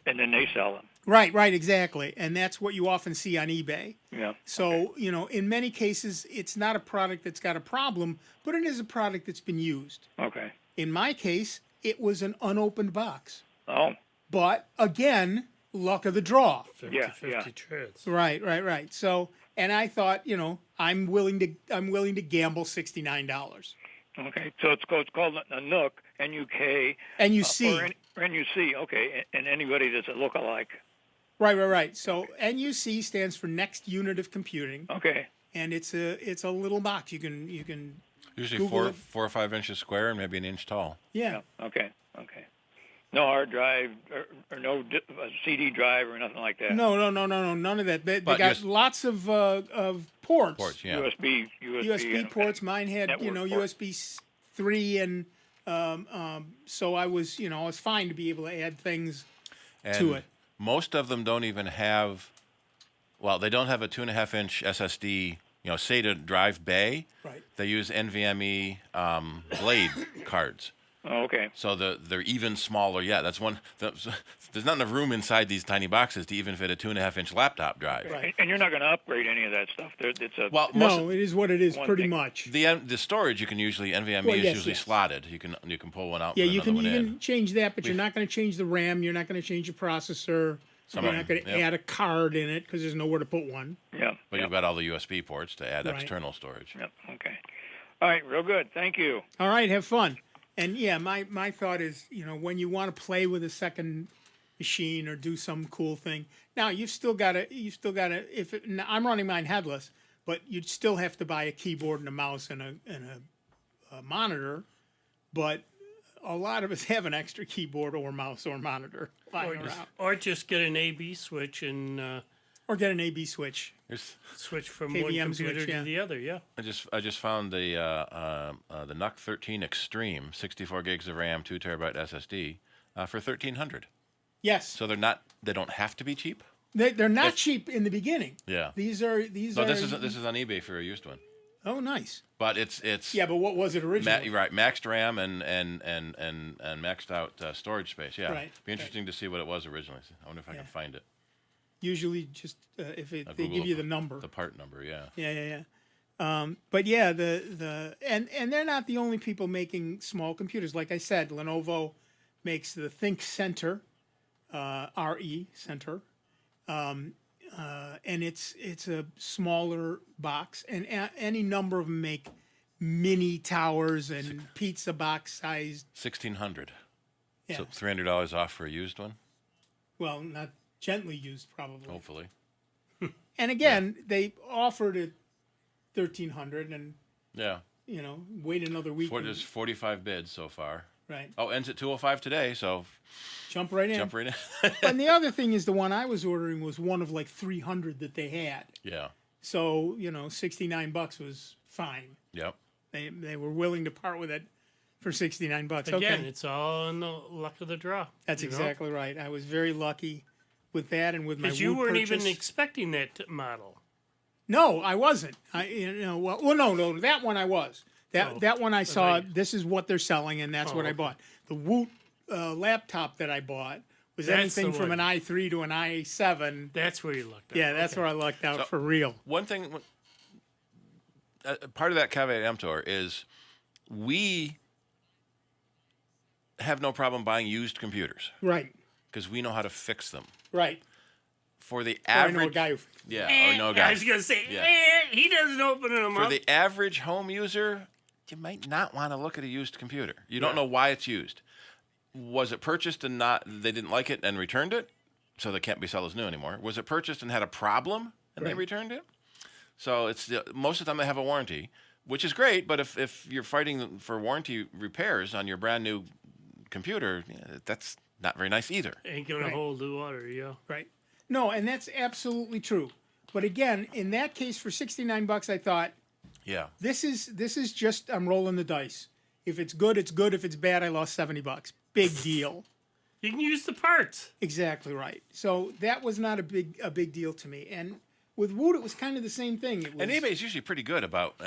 and then they sell them. Right, exactly. And that's what you often see on eBay. Yeah. So, in many cases, it's not a product that's got a problem, but it is a product that's been used. Okay. In my case, it was an unopened box. Oh. But again, luck of the draw. 50 trades. Right. So, and I thought, I'm willing to gamble $69. Okay, so it's called a NUC, N-U-K. N-U-C. Or N-U-C, okay, and anybody that's a lookalike. Right. So NUC stands for Next Unit of Computing. Okay. And it's a little box. You can usually Google 4 or 5 inches square and maybe an inch tall. Yeah. Okay. No hard drive or no CD drive or nothing like that. No, none of that. They got lots of ports. Ports, yeah. USB ports. Mine had USB 3 and so I was fine to be able to add things to it. Most of them don't even have. Well, they don't have a 2.5-inch SSD. SATA drive bay. Right. They use NVMe blade cards. Oh, okay. So they're even smaller. Yeah, that's one. There's not enough room inside these tiny boxes to even fit a 2.5-inch laptop drive. Right. And you're not going to upgrade any of that stuff. It is what it is, pretty much. The storage you can usually NVMe is usually slotted. You can pull one out. Yeah, and you another one in. can change that, but you're not going to change the RAM. You're not going to change the processor. You're not going to add a card in it because there's nowhere to put one. Yeah. But you've got all the USB ports to add external storage. Yep. Okay. All right. Real good. Thank you. All right. Have fun. And yeah, my thought is, when you want to play with a second machine or do some cool thing, now you've still got to, I'm running mine headless, but you'd still have to buy a keyboard and a mouse and a monitor. But a lot of us have an extra keyboard or mouse or monitor lying around. Or just get an AB switch and. Or get an AB switch. Switch from KVM one computer switch, to the other, yeah. I just found the NUC 13 Extreme, 64 gigs of RAM, 2 terabyte SSD, for $1,300. Yes. So they don't have to be cheap. They're not cheap in the beginning. Yeah. This is on eBay for a used one. Oh, nice. But it's yeah. But what was it originally? Right, maxed RAM and maxed out storage space. Yeah. Right. Be interesting to see what it was originally. I wonder if I can find it. Usually, just if they give you the number, the part number, yeah. Yeah. But yeah, and they're not the only people making small computers. Like I said, Lenovo makes the Think Center, RE Center, and it's a smaller box, and any number of them make mini towers and pizza box sized. $1,600. Yeah. So $300 off for a used one. Well, not. Gently used, probably. Hopefully. And again, they offered it $1,300, and wait another week. There's 45 bids so far. Right. Oh, ends at 2:05 today, so jump right in. And the other thing is, the one I was ordering was one of like 300 that they had. Yeah. So $69 was fine. Yep. They were willing to part with it for $69. Again, it's all in the luck of the draw. That's exactly right. I was very lucky with that and with my. Because you weren't even expecting that model. No, I wasn't. No, that one I was. That one I saw. This is what they're selling, and that's what I bought. The Woot laptop that I bought was anything from an i3 to an i7. That's where you lucked out. Yeah, that's where I lucked out for real. One thing, part of that caveat emptor is we have no problem buying used computers. Right. Because we know how to fix them. Right. for the I know a average guy who. or no guy. I was gonna say Yeah. he doesn't open them For up. the average home user, you might not want to look at a used computer. You don't know why it's used. Was it purchased and they didn't like it and returned it, so they can't be sold as new anymore? Was it purchased and had a problem and they Right. returned it? So it's most of the time they have a warranty, which is great. But if you're fighting for warranty repairs on your brand new computer, that's not very nice either. Ain't gonna hold the water, Right. No, and that's absolutely true. But again, in that case, for $69, I thought, Yeah. this is just I'm rolling the dice. If it's good, it's good. If it's bad, I lost $70. Big deal. You can use the parts. Exactly right. So that was not a big deal to me. And with Woot, it was kind of the same thing. It was, And eBay's usually pretty good about.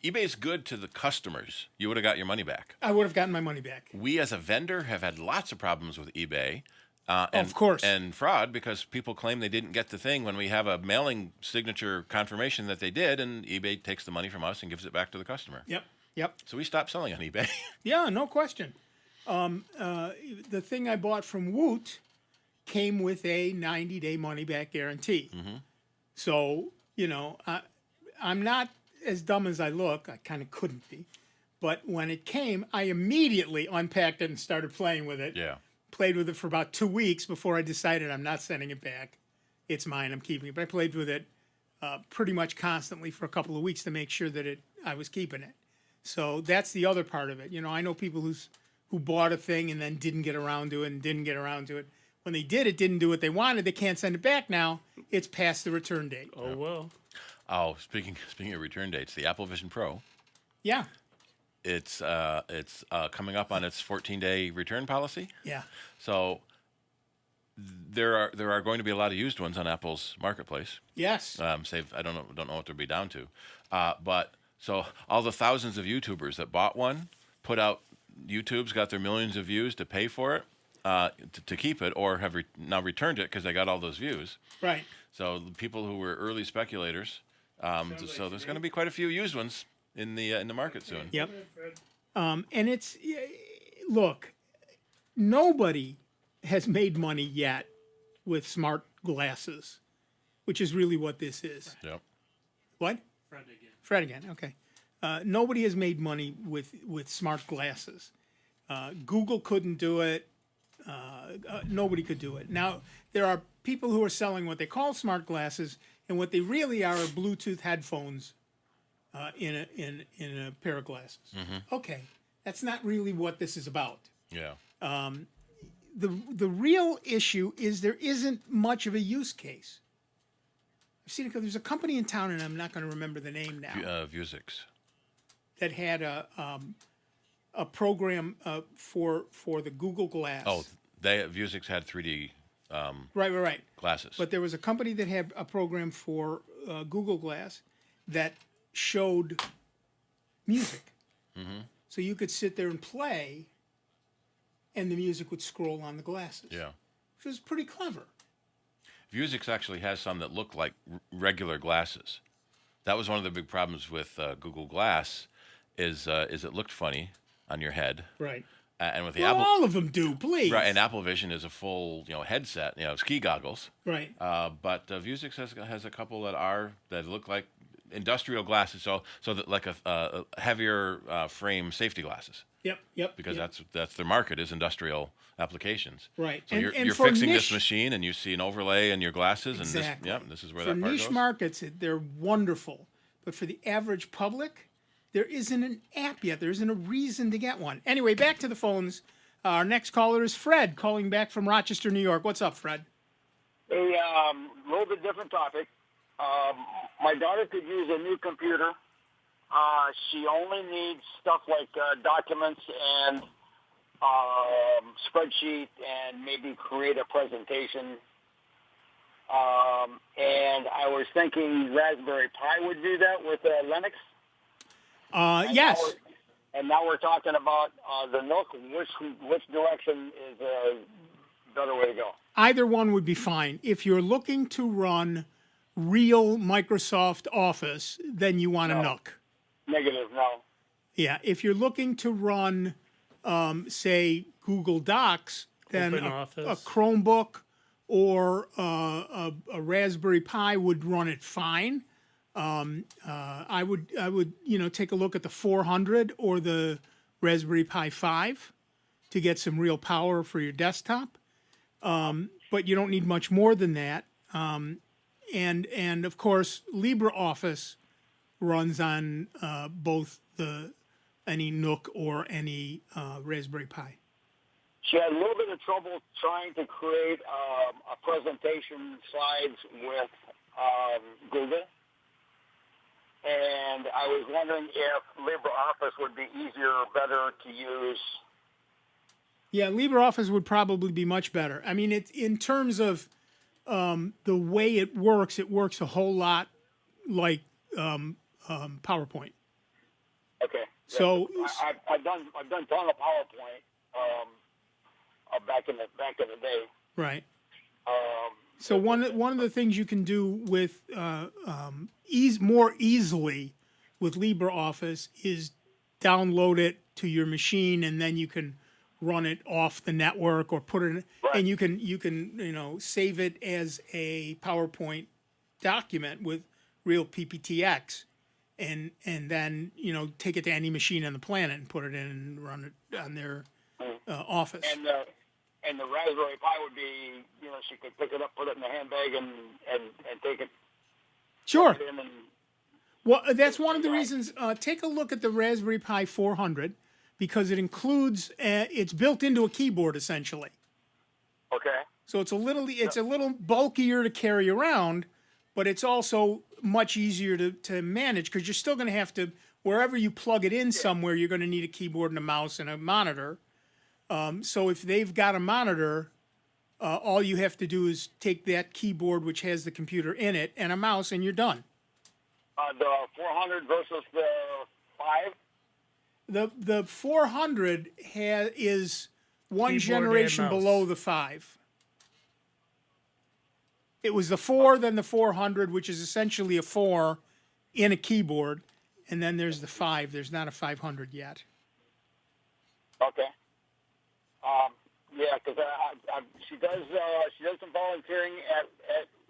eBay's good to the customers. You would have got your money back. I would have gotten my money back. We as a vendor have had lots of problems with eBay. Of course. And fraud because people claim they didn't get the thing when we have a mailing signature confirmation that they did, and eBay takes the money from us and gives it back to the customer. Yep. So we stopped selling on eBay. Yeah, no question. The thing I bought from Woot came with a 90-day money-back guarantee. Mm-hmm. So, I'm not as dumb as I look. I kind of couldn't be. But when it came, I immediately unpacked it and started playing with it. Yeah. Played with it for about 2 weeks before I decided I'm not sending it back. It's mine. I'm keeping it. But I played with it pretty much constantly for a couple of weeks to make sure that I was keeping it. So that's the other part of it. I know people who bought a thing and then didn't get around to it and didn't get around to it. When they didn't do what they wanted. They can't send it back now. It's past the return date. Oh well. Oh, speaking of return dates, the Apple Vision Pro. Yeah. It's coming up on its 14-day return policy. Yeah. So there are going to be a lot of used ones on Apple's marketplace. Yes. I don't know what they'll be down to, but so all the thousands of YouTubers that bought one put out YouTube's got their millions of views to pay for it to keep it, or have now returned it because they got all those views. Right. So the people who were early speculators. So there's going to be quite a few used ones in the market soon. Yep. And it's look, nobody has made money yet with smart glasses, which is really what this is. Yep. What? Fred again. Okay. Nobody has made money with smart glasses. Google couldn't do it. Nobody could do it. Now there are people who are selling what they call smart glasses, and what they really are Bluetooth headphones in a pair of glasses. Mm-hmm. Okay, that's not really what this is about. Yeah. The real issue is there isn't much of a use case. I've seen it. There's a company in town, and I'm not going to remember the name now. Vuzix. That had a program for the Google Glass. Oh, Vuzix had 3D. Right. Glasses. But there was a company that had a program for Google Glass that showed music. Mm-hmm. So you could sit there and play, and the music would scroll on the glasses. Yeah. Which was pretty clever. Vuzix actually has some that look like regular glasses. That was one of the big problems with Google Glass, is it looked funny on your head. Right. And with the Well, Apple, all of them do, please. right? And Apple Vision is a full headset, ski goggles. Right. But Vuzix has a couple that look like industrial glasses, so that like a heavier frame safety glasses. Yep. Because that's their market is industrial applications. Right. So And you're for fixing niche- this machine, and you see an overlay in your glasses, Exactly. and this is where for that part niche goes. markets, they're wonderful. But for the average public, there isn't an app yet. There isn't a reason to get one. Anyway, back to the phones. Our next caller is Fred, calling back from Rochester, New York. What's up, Fred? A little bit different topic. My daughter could use a new computer. She only needs stuff like documents and spreadsheet and maybe create a presentation. And I was thinking Raspberry Pi would do that with Linux. Yes. And now we're talking about the Nook. Which direction is a better way to go? Either one would be fine. If you're looking to run real Microsoft Office, then you want a Nook. Negative, no. Yeah. If you're looking to run, say, Google Docs, then Open a Office. Chromebook or a Raspberry Pi would run it fine. I would take a look at the 400 or the Raspberry Pi 5 to get some real power for your desktop. But you don't need much more than that. And of course, LibreOffice runs on both any Nook or any Raspberry Pi. She had a little bit of trouble trying to create a presentation slides with Google. And I was wondering if LibreOffice would be easier or better to use. Yeah, LibreOffice would probably be much better. I mean, it's in terms of the way it works a whole lot like PowerPoint. Okay. So I've done a ton of PowerPoint back in the day. Right. So one of the things you can do with more easily with LibreOffice is download it to your machine, and then you can run it off the network or put it in, and you can save it as a PowerPoint document with real PPTX, and then take it to any machine on the planet and put it in and run it on their office. And the Raspberry Pi would be, she could pick it up, put it in the handbag, and take it. Sure. Put it in and, well, that's one of the reasons. Take a look at the Raspberry Pi 400 because it includes. It's built into a keyboard essentially. Okay. So it's a little bulkier to carry around, but it's also much easier to manage because you're still going to have to, wherever you plug it in somewhere, you're going to need a keyboard and a mouse and a monitor. So if they've got a monitor, all you have to do is take that keyboard, which has the computer in it, and a mouse, and you're done. The 400 versus the 5? The 400 is one Keyboard generation and mouse. below the 5. It was the 4, then the 400, which is essentially a 4 in a keyboard, and then there's the 5. There's not a 500 yet. Okay. Yeah, because she does some volunteering at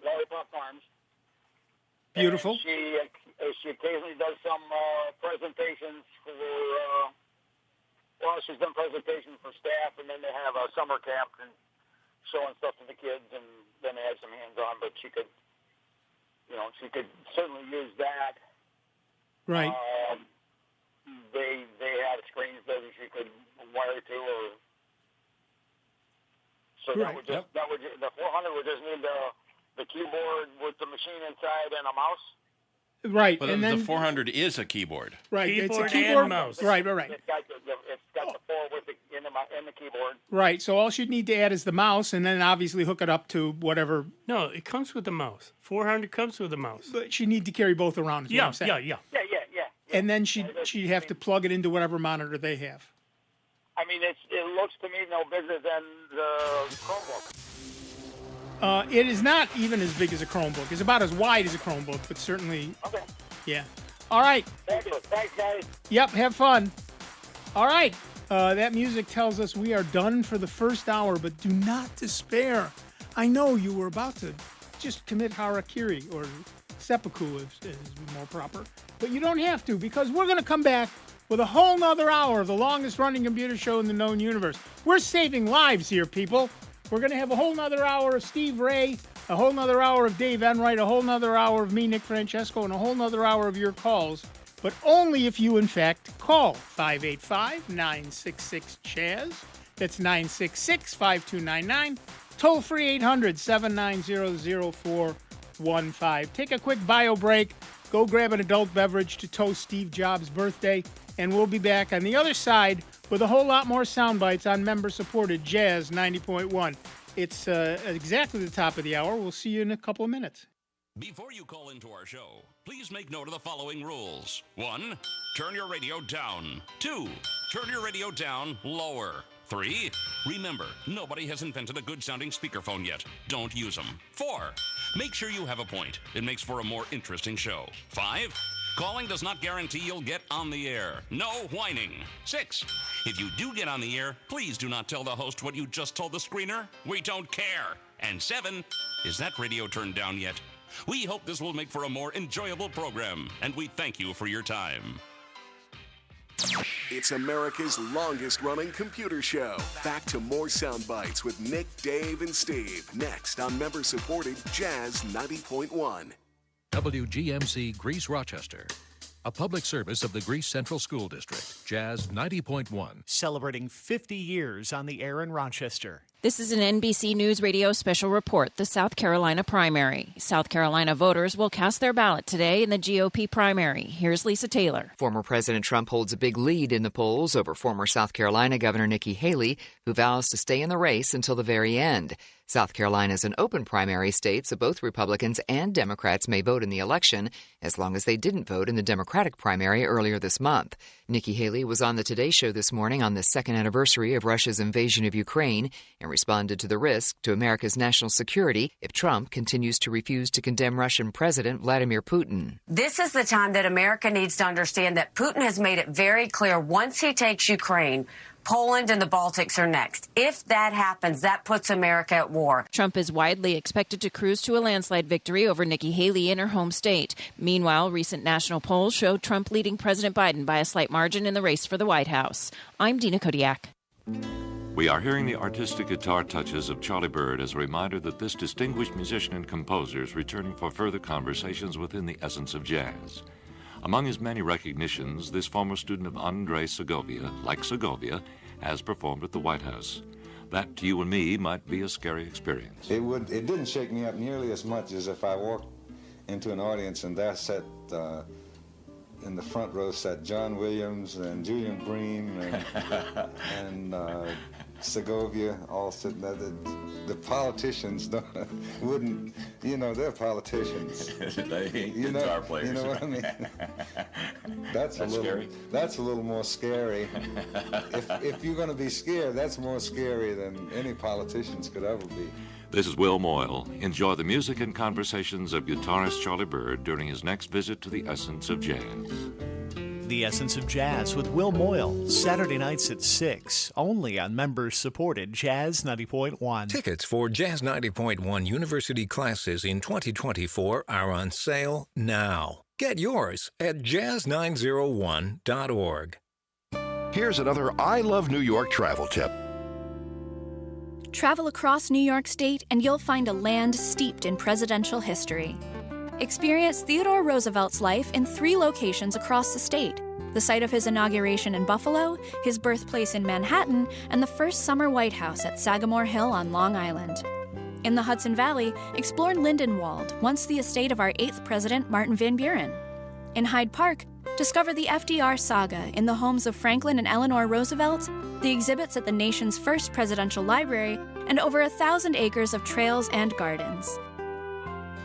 Lollipop Farms. Beautiful. And she occasionally does some presentations for. She's done presentations for staff, and then they have a summer camp and showing stuff to the kids, and then they have some hands-on. But she could certainly use that. Right. They had screens that she could wire to, or so Right. the 400 would just need the keyboard with the machine inside and a mouse. Right, But and then the 400 is a keyboard. right, it's a Keyboard keyboard and mouse. Right. It's got the 4 with in the keyboard. Right. So all she'd need to add is the mouse, and then obviously hook it up to whatever. No, it comes with the mouse. 400 comes with the mouse. But she'd need to carry both around. Is what I'm saying. Yeah. Yeah. And then she'd have to plug it into whatever monitor they have. I mean, it looks to me no bigger than the Chromebook. It is not even as big as a Chromebook. It's about as wide as a Chromebook, but certainly. Okay. Yeah. All right. Fabulous. Thanks, guys. Yep. Have fun. All right. That music tells us we are done for the first hour, but do not despair. I know you were about to just commit harakiri, or seppuku is more proper, but you don't have to, because we're going to come back with a whole nother hour of the longest running computer show in the known universe. We're saving lives here, people. We're going to have a whole nother hour of Steve Ray, a whole nother hour of Dave Enright, a whole nother hour of me, Nick Francesco, and a whole nother hour of your calls, but only if you, in fact, call 585-966-CHAZ. That's 966-5299. Toll free 800-790-0415. Take a quick bio break. Go grab an adult beverage to toast Steve Jobs' birthday, and we'll be back on the other side with a whole lot more sound bites on member-supported Jazz 90.1. It's exactly the top of the hour. We'll see you in a couple of minutes. Before you call into our show, please make note of the following rules. 1, turn your radio down. 2, turn your radio down lower. 3, remember, nobody has invented a good-sounding speakerphone yet. Don't use them. 4, make sure you have a point. It makes for a more interesting show. 5, Calling does not guarantee you'll get on the air. No whining. 6. If you do get on the air, please do not tell the host what you just told the screener. We don't care. And 7. Is that radio turned down yet? We hope this will make for a more enjoyable program, and we thank you for your time. It's America's longest-running computer show. Back to more sound bites with Nick, Dave, and Steve. Next on member-supported Jazz 90.1. WGMC Greece Rochester, a public service of the Greece Central School District. Jazz 90.1. Celebrating 50 years on the air in Rochester. This is an NBC News Radio special report, the South Carolina primary. South Carolina voters will cast their ballot today in the GOP primary. Here's Lisa Taylor. Former President Trump holds a big lead in the polls over former South Carolina Governor Nikki Haley, who vows to stay in the race until the very end. South Carolina is an open primary state, so both Republicans and Democrats may vote in the election as long as they didn't vote in the Democratic primary earlier this month. Nikki Haley was on the Today Show this morning on the second anniversary of Russia's invasion of Ukraine and responded to the risk to America's national security if Trump continues to refuse to condemn Russian President Vladimir Putin. This is the time that America needs to understand that Putin has made it very clear once he takes Ukraine, Poland and the Baltics are next. If that happens, that puts America at war. Trump is widely expected to cruise to a landslide victory over Nikki Haley in her home state. Meanwhile, recent national polls show Trump leading President Biden by a slight margin in the race for the White House. I'm Dina Kodiak. We are hearing the artistic guitar touches of Charlie Bird as a reminder that this distinguished musician and composer is returning for further conversations within the essence of jazz. Among his many recognitions, this former student of Andrei Segovia, like Segovia, has performed at the White House. That, to you and me, might be a scary experience. It didn't shake me up nearly as much as if I walked into an audience and there sat, in the front row sat John Williams and Julian Bream and Segovia all sitting there. The politicians wouldn't, they're politicians. They ain't guitar players. You know what I mean? That's scary. That's a little more scary. If you're going to be scared, that's more scary than any politicians could ever be. This is Will Moyle. Enjoy the music and conversations of guitarist Charlie Bird during his next visit to the Essence of Jazz. The Essence of Jazz with Will Moyle, Saturday nights at 6, only on members-supported Jazz 90.1. Tickets for Jazz 90.1 University classes in 2024 are on sale now. Get yours at jazz901.org. Here's another I Love New York travel tip. Travel across New York State and you'll find a land steeped in presidential history. Experience Theodore Roosevelt's life in 3 locations across the state: the site of his inauguration in Buffalo, his birthplace in Manhattan, and the first summer White House at Sagamore Hill on Long Island. In the Hudson Valley, explore Lindenwold, once the estate of our 8th president, Martin Van Buren. In Hyde Park, discover the FDR saga in the homes of Franklin and Eleanor Roosevelt, the exhibits at the nation's first presidential library, and over 1,000 acres of trails and gardens.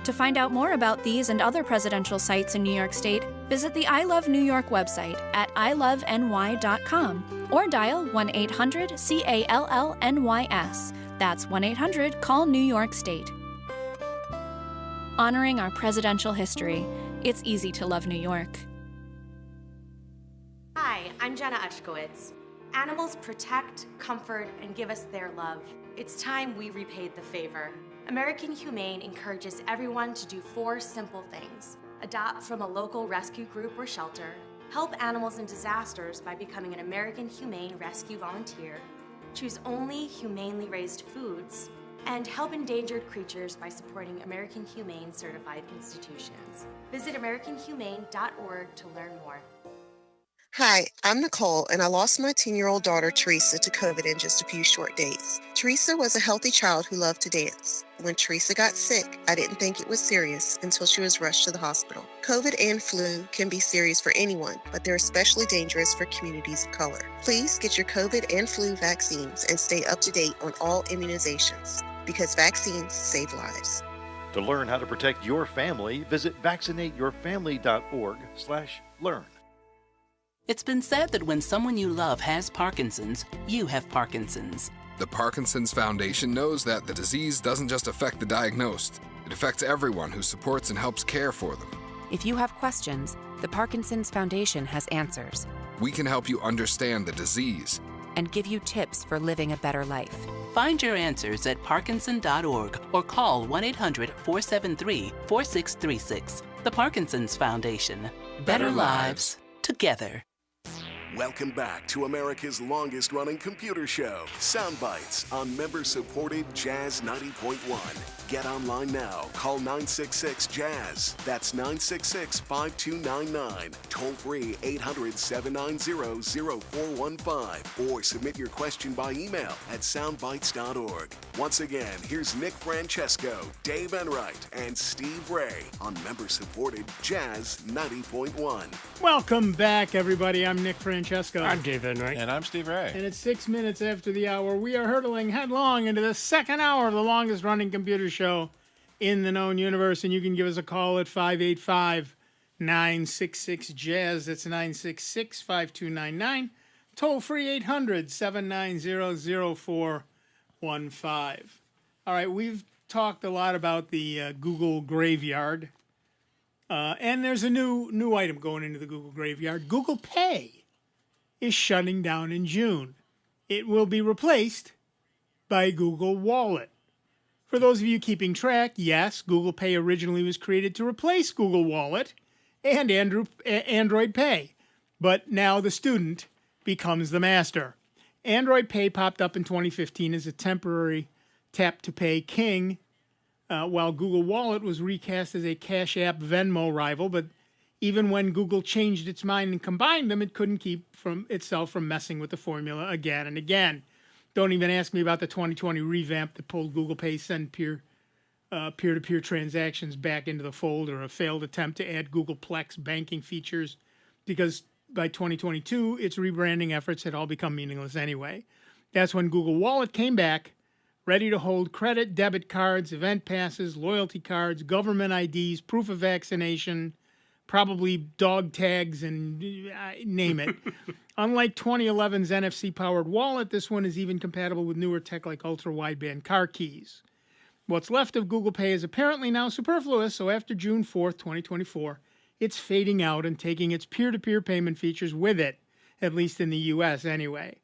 To find out more about these and other presidential sites in New York State, visit the I Love New York website at iloveny.com or dial 1-800-CALLNYS. That's 1-800-CALL-New York State. Honoring our presidential history, it's easy to love New York. Hi, I'm Jenna Ushkowitz. Animals protect, comfort, and give us their love. It's time we repaid the favor. American Humane encourages everyone to do 4 simple things: adopt from a local rescue group or shelter, help animals in disasters by becoming an American Humane Rescue volunteer, choose only humanely raised foods, and help endangered creatures by supporting American Humane certified institutions. Visit AmericanHumane.org to learn more. Hi, I'm Nicole, and I lost my 10-year-old daughter, Teresa, to COVID in just a few short days. Teresa was a healthy child who loved to dance. When Teresa got sick, I didn't think it was serious until she was rushed to the hospital. COVID and flu can be serious for anyone, but they're especially dangerous for communities of color. Please get your COVID and flu vaccines and stay up to date on all immunizations, because vaccines save lives. To learn how to protect your family, visit vaccinateyourfamily.org/learn. It's been said that when someone you love has Parkinson's, you have Parkinson's. The Parkinson's Foundation knows that the disease doesn't just affect the diagnosed. It affects everyone who supports and helps care for them. If you have questions, The Parkinson's Foundation has answers We can help you understand the disease. and give you tips for living a better life. Find your answers at parkinson.org or call 1-800-473-4636. The Parkinson's Foundation. Better lives together. Welcome back to America's longest-running computer show, Sound Bytes, on member-supported Jazz 90.1. Get online now. Call 966-JAZZ. That's 966-5299. Toll-free 800-790-0415. Or submit your question by email at soundbytes.org. Once again, here's Nick Francesco, Dave Enright, and Steve Ray on member-supported Jazz 90.1. Welcome back, everybody. I'm Nick Francesco. I'm Dave Enright. And I'm Steve Ray. And it's 6 minutes after the hour. We are hurtling headlong into the second hour of the longest-running computer show in the known universe. And you can give us a call at 585-966-JAZZ. That's 966-5299. Toll-free 800-790-0415. All right, we've talked a lot about the Google graveyard. And there's a new item going into the Google graveyard. Google Pay is shutting down in June. It will be replaced by Google Wallet. For those of you keeping track, yes, Google Pay originally was created to replace Google Wallet and Android Pay. But now the student becomes the master. Android Pay popped up in 2015 as a temporary tap-to-pay king, while Google Wallet was recast as a Cash App Venmo rival. But even when Google changed its mind and combined them, it couldn't keep itself from messing with the formula again and again. Don't even ask me about the 2020 revamp that pulled Google Pay send peer-to-peer transactions back into the fold, or a failed attempt to add Google Plex banking features, because by 2022, its rebranding efforts had all become meaningless anyway. That's when Google Wallet came back, ready to hold credit, debit cards, event passes, loyalty cards, government IDs, proof of vaccination, probably dog tags, and name it. Unlike 2011's NFC-powered wallet, this one is even compatible with newer tech like ultra-wideband car keys. What's left of Google Pay is apparently now superfluous, so after June 4th, 2024, it's fading out and taking its peer-to-peer payment features with it, at least in the U.S. anyway.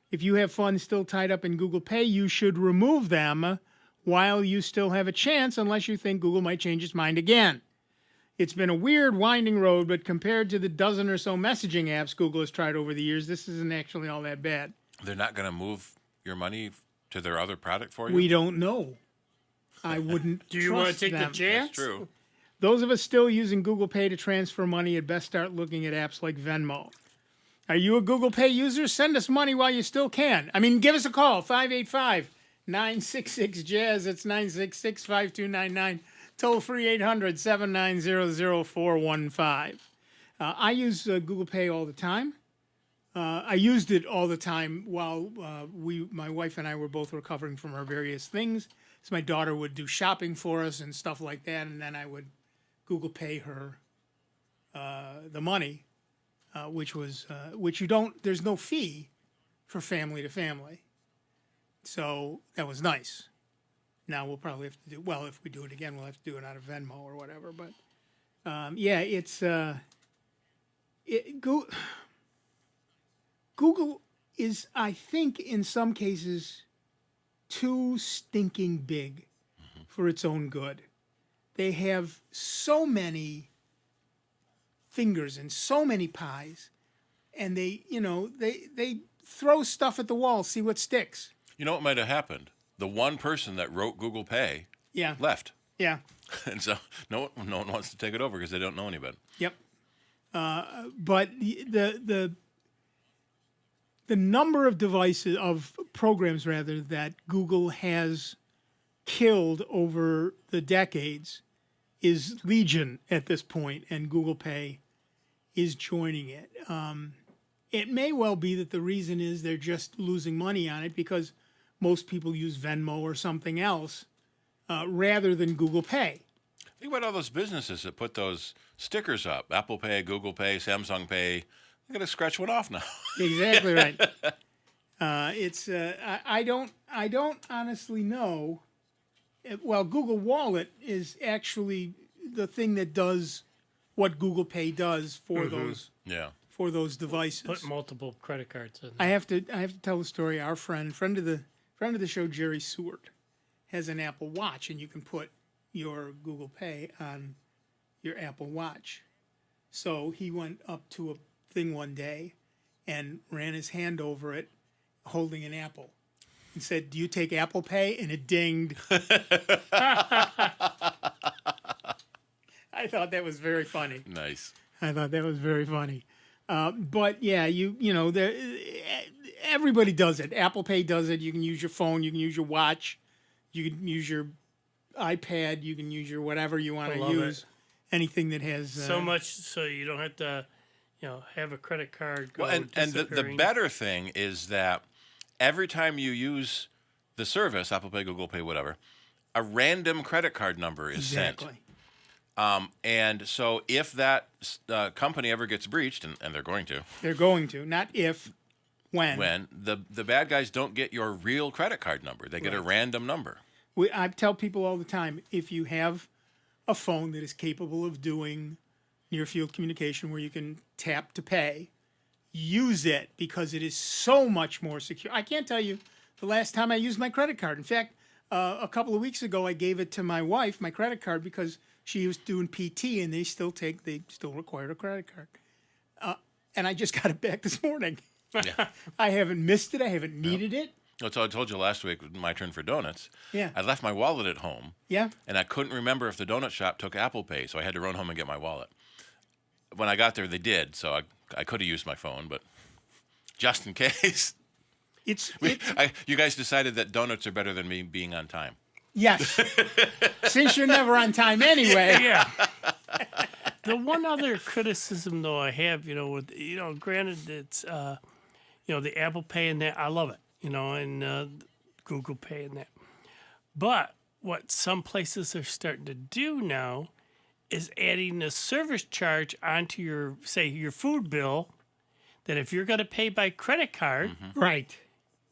If you have funds still tied up in Google Pay, you should remove them while you still have a chance, unless you think Google might change its mind again. It's been a weird, winding road, but compared to the dozen or so messaging apps Google has tried over the years, this isn't actually all that bad. They're not going to move your money to their other product for you? We don't know. I wouldn't Do you want to take them. the chance? That's true. Those of us still using Google Pay to transfer money had best start looking at apps like Venmo. Are you a Google Pay user? Send us money while you still can. I mean, give us a call, 585-966-JAZZ. It's 966-5299. Toll-free 800-790-0415. I use Google Pay all the time. I used it all the time while my wife and I were both recovering from our various things. So my daughter would do shopping for us and stuff like that, and then I would Google Pay her the money, which you don't. There's no fee for family to family, so that was nice. Now we'll probably have to do, well, if we do it again, we'll have to do it out of Venmo or whatever. But yeah, it's Google is, I think, in some cases, too stinking big for its own good. They have so many fingers and so many pies, and they throw stuff at the wall, see what sticks. You know what might have happened? The one person that wrote Google Pay left. Yeah. And so no one wants to take it over because they don't know any better. Yep. But the number of programs that Google has killed over the decades is legion at this point, and Google Pay is joining it. It may well be that the reason is they're just losing money on it because most people use Venmo or something else rather than Google Pay. Think about all those businesses that put those stickers up: Apple Pay, Google Pay, Samsung Pay. They're gonna scratch one off now. Exactly right. I don't honestly know. Well, Google Wallet is actually the thing that does what Google Pay does for those devices. Put multiple credit cards in. I have to tell the story. Our friend of the show, Jerry Seward, has an Apple Watch, and you can put your Google Pay on your Apple Watch. So he went up to a thing one day and ran his hand over it, holding an apple, and said, "Do you take Apple Pay?" And it dinged. I thought that was very funny. Nice. I thought that was very funny. But yeah, everybody does it. Apple Pay does it. You can use your phone. You can use your watch. You can use your iPad. You can use your whatever you want to use. It. Anything that has so much, so you don't have to, have a credit card go. Well, and the better thing is that every time you use the service, Apple Pay, Google Pay, whatever, a random credit card number is sent. And so if that company ever gets breached, and they're going to, not if, when the bad guys don't get your real credit card number, they get a random number. I tell people all the time, if you have a phone that is capable of doing near field communication where you can tap to pay, use it, because it is so much more secure. I can't tell you the last time I used my credit card. In fact, a couple of weeks ago, I gave it to my wife, my credit card, because she was doing PT and they still required a credit card. And I just got it back this morning. Yeah. I haven't missed it. I haven't needed it. So I told you last week, my turn for donuts. Yeah. I left my wallet at home. Yeah. And I couldn't remember if the donut shop took Apple Pay, so I had to run home and get my wallet. When I got there, they did, so I could have used my phone, but just in case. You guys decided that donuts are better than me being on time. Yes. Since you're never on time anyway. Yeah. The one other criticism, though, I have, granted it's, the Apple Pay and that, I love it. And Google Pay and that. But what some places are starting to do now is adding a service charge onto your food bill, that if you're going to pay by credit card, right,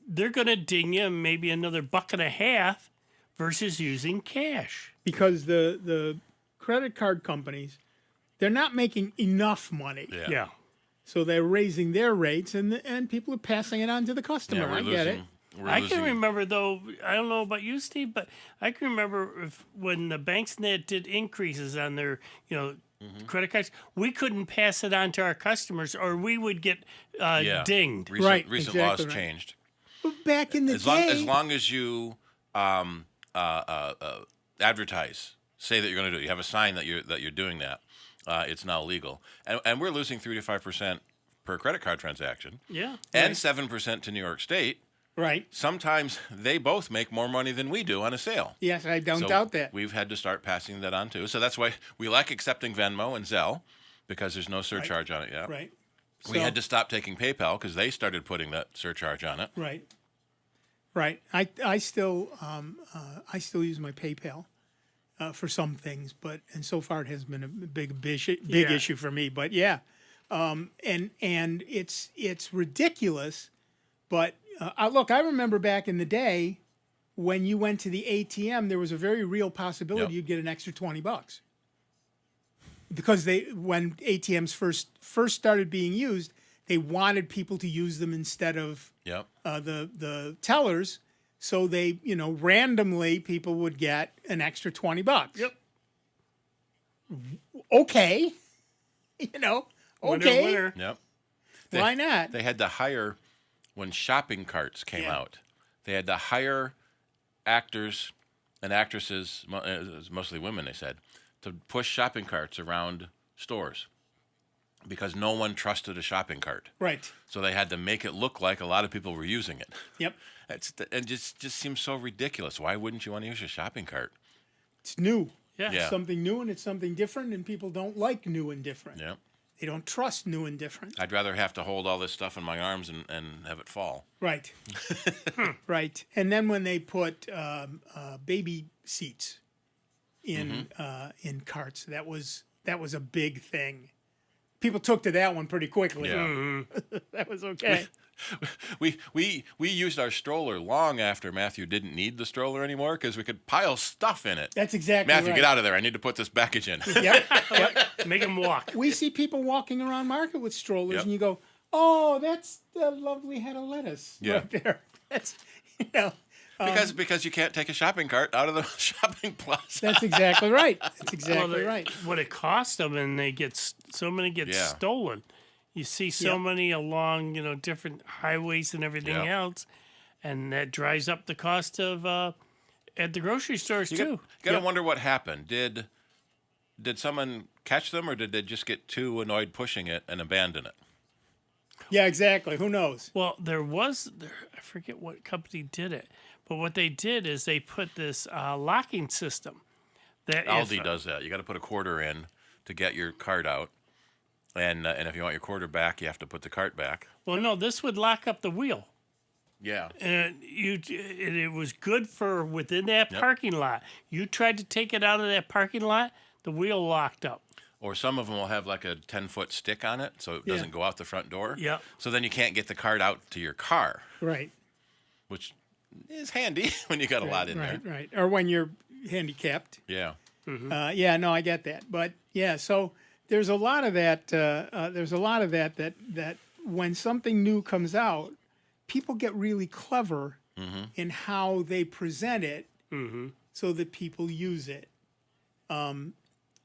they're going to ding you maybe another $1.50 versus using cash. Because the credit card companies, they're not making enough money. Yeah. So they're raising their rates, and people are passing it on to the customer. Yeah, I get it. I can remember, though, I don't know about you, Steve, but I can remember when the banks did increases on their, credit cards, we couldn't pass it on to our customers, or we would get dinged. Recent laws changed. But back in the day, as long as you advertise, say that you're going to do it, you have a sign that you're doing that. It's now legal, and we're losing 3 to 5% per credit card transaction. Yeah, and 7% to New York State. Right. Sometimes they both make more money than we do on a sale. Yes, I don't doubt that. We've had to start passing that on too. So that's why we like accepting Venmo and Zelle, because there's no surcharge on it yet. Right. We had to stop taking PayPal because they started putting that surcharge on it. Right. Right. I still use my PayPal. For some things, and so far it has been a big issue for me. But yeah, and it's ridiculous. But look, I remember back in the day when you went to the ATM, there was a very real possibility you'd get an extra $20 because when ATMs first started being used, they wanted people to use them instead of the tellers. So they, randomly people would get an extra $20. Yep. Okay. Okay. Winner. Yep. Why not? They had to hire, when shopping carts came out, they had to hire actors and actresses, mostly women, they said, to push shopping carts around stores because no one trusted a shopping cart. Right. So they had to make it look like a lot of people were using it. Yep. And just seems so ridiculous. Why wouldn't you want to use a shopping cart? It's new. Yeah. It's something new, and it's something different, and people don't like new and different. Yeah. They don't trust new and different. I'd rather have to hold all this stuff in my arms and have it fall. Right. Right. And then when they put baby seats in carts, that was a big thing. People took to that one pretty quickly. Yeah. That was okay. We used our stroller long after Matthew didn't need the stroller anymore because we could pile stuff in it. That's exactly Matthew, right. get out of there. I need to put this package in. Yep. Make him walk. We see people walking around market with strollers, Yep. and you go, "Oh, that's the lovely head of lettuce right there." That's Because you can't take a shopping cart out of the shopping plaza. That's exactly right. That's exactly right. What it costs them, and they get so many get stolen. You see so many along, different highways and everything else, and that drives up the cost of at the grocery stores too. You gotta wonder what happened. Did someone catch them, or did they just get too annoyed pushing it and abandon it? Yeah, exactly. Who knows? Well, I forget what company did it, but what they did is they put this locking system. That Aldi does that. You got to put a quarter in to get your cart out, and if you want your quarter back, you have to put the cart back. Well, no, this would lock up the wheel. Yeah. And it was good for within that parking lot. You tried to take it out of that parking lot, the wheel locked up. Or some of them will have like a 10-foot stick on it, so it doesn't go out the front door. Yeah. So then you can't get the cart out to your car. Right. Which is handy when you got a lot in there. Right. Or when you're handicapped. Yeah. Mm-hmm. No, I get that. But yeah, so there's a lot of that. There's a lot of that when something new comes out, people get really clever in how they present it, so that people use it.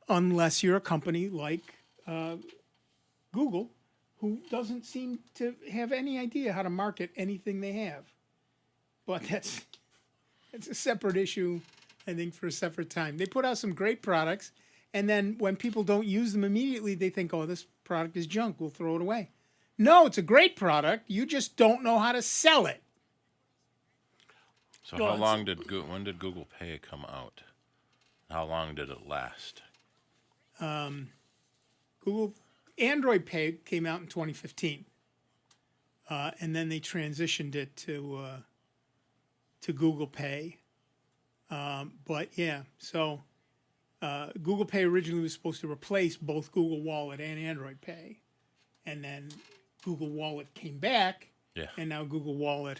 Unless you're a company like Google, who doesn't seem to have any idea how to market anything they have. But that's a separate issue, I think, for a separate time. They put out some great products, and then when people don't use them immediately, they think, oh, this product is junk, we'll throw it away. No, it's a great product. You just don't know how to sell it. So when did Google Pay come out? How long did it last? Android Pay came out in 2015, and then they transitioned it to Google Pay. But yeah, so Google Pay originally was supposed to replace both Google Wallet and Android Pay, and then Google Wallet came back, and now Google Wallet,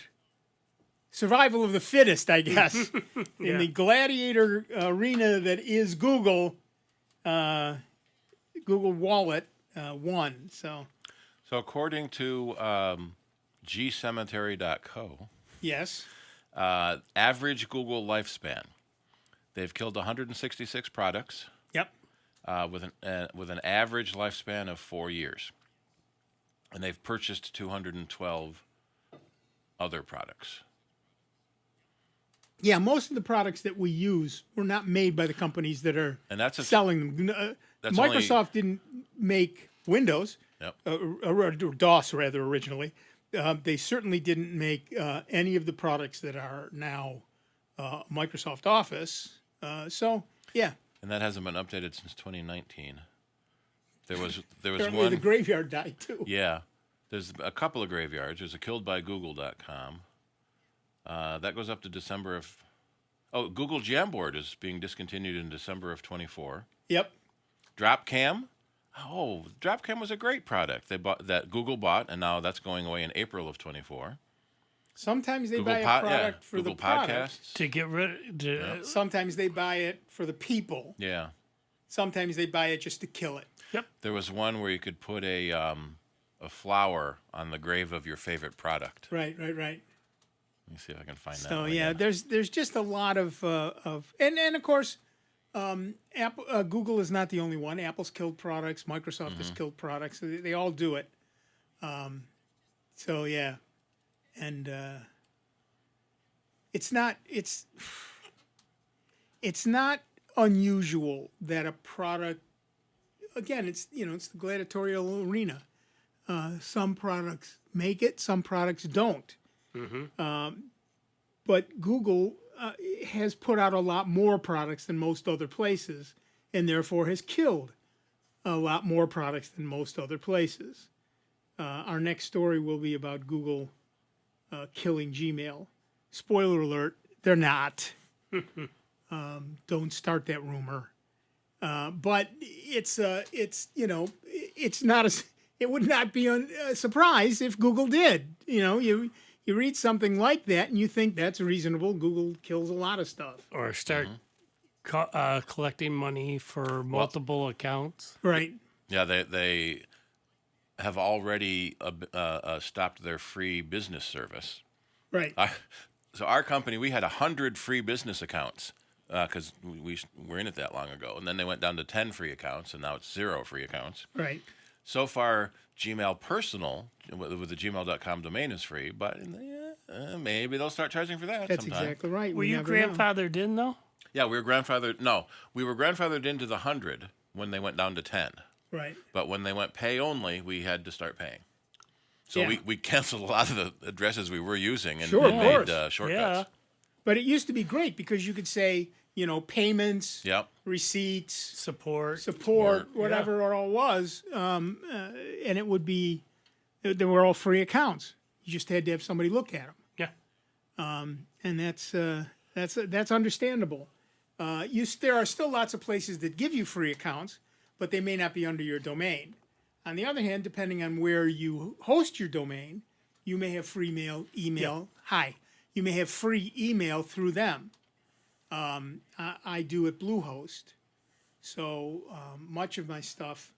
survival of the fittest, I guess, in the gladiator arena that is Google. Google Wallet won. So according to gcemetery.co, yes, average Google lifespan, they've killed 166 products. Yep. With an average lifespan of 4 years, and they've purchased 212 other products. Yeah, most of the products that we use were not made by the companies that are selling them. Microsoft didn't make Windows, or DOS rather, originally. They certainly didn't make any of the products that are now Microsoft Office. Yeah. And that hasn't been updated since 2019. There was Apparently one. The graveyard died too. Yeah, there's a couple of graveyards. There's a killedbygoogle.com. That goes up to December of. Oh, Google Jamboard is being discontinued in December of 24. Yep. Dropcam. Oh, Dropcam was a great product. That Google bought, and now that's going away in April of 24. Sometimes they Google buy a product for Google the product. Podcasts. To get rid of. Sometimes they buy it for the people. Yeah. Sometimes they buy it just to kill it. Yep. There was one where you could put a flower on the grave of your favorite product. Right. Let me see if I can find that. So one yeah, again. there's just a lot of and of course, Google is not the only one. Apple's killed products. Microsoft has killed products. They all do it. So yeah, and it's not unusual that a product. Again, it's the gladiatorial arena. Some products make it, some products don't. But Google has put out a lot more products than most other places, and therefore has killed a lot more products than most other places. Our next story will be about Google killing Gmail. Spoiler alert, they're not. Don't start that rumor. But it's not as it would not be a surprise if Google did. You read something like that and you think that's reasonable. Google kills a lot of stuff. Or start collecting money for multiple accounts. Right. Yeah, they have already stopped their free business service. Right. So our company, we had 100 free business accounts because we were in it that long ago. And then they went down to 10 free accounts, and now it's 0 free accounts. Right. So far, Gmail Personal with the gmail.com domain is free, but maybe they'll start charging for that That's sometime. exactly right. Were you grandfathered in, though? Yeah, we were grandfathered into the 100 when they went down to 10. Right. But when they went pay only, we had to start paying. So Yeah. we canceled a lot of the addresses we were using and, Sure, and of made course. shortcuts. But it used to be great because you could say, payments, Yep. receipts, support, whatever it all was, and it would be, they were all free accounts. You just had to have somebody look at them. Yeah. And that's understandable. There are still lots of places that give you free accounts, but they may not be under your domain. On the other hand, depending on where you host your domain, you may have free email. Hi. You may have free email through them. I do at Bluehost, so much of my stuff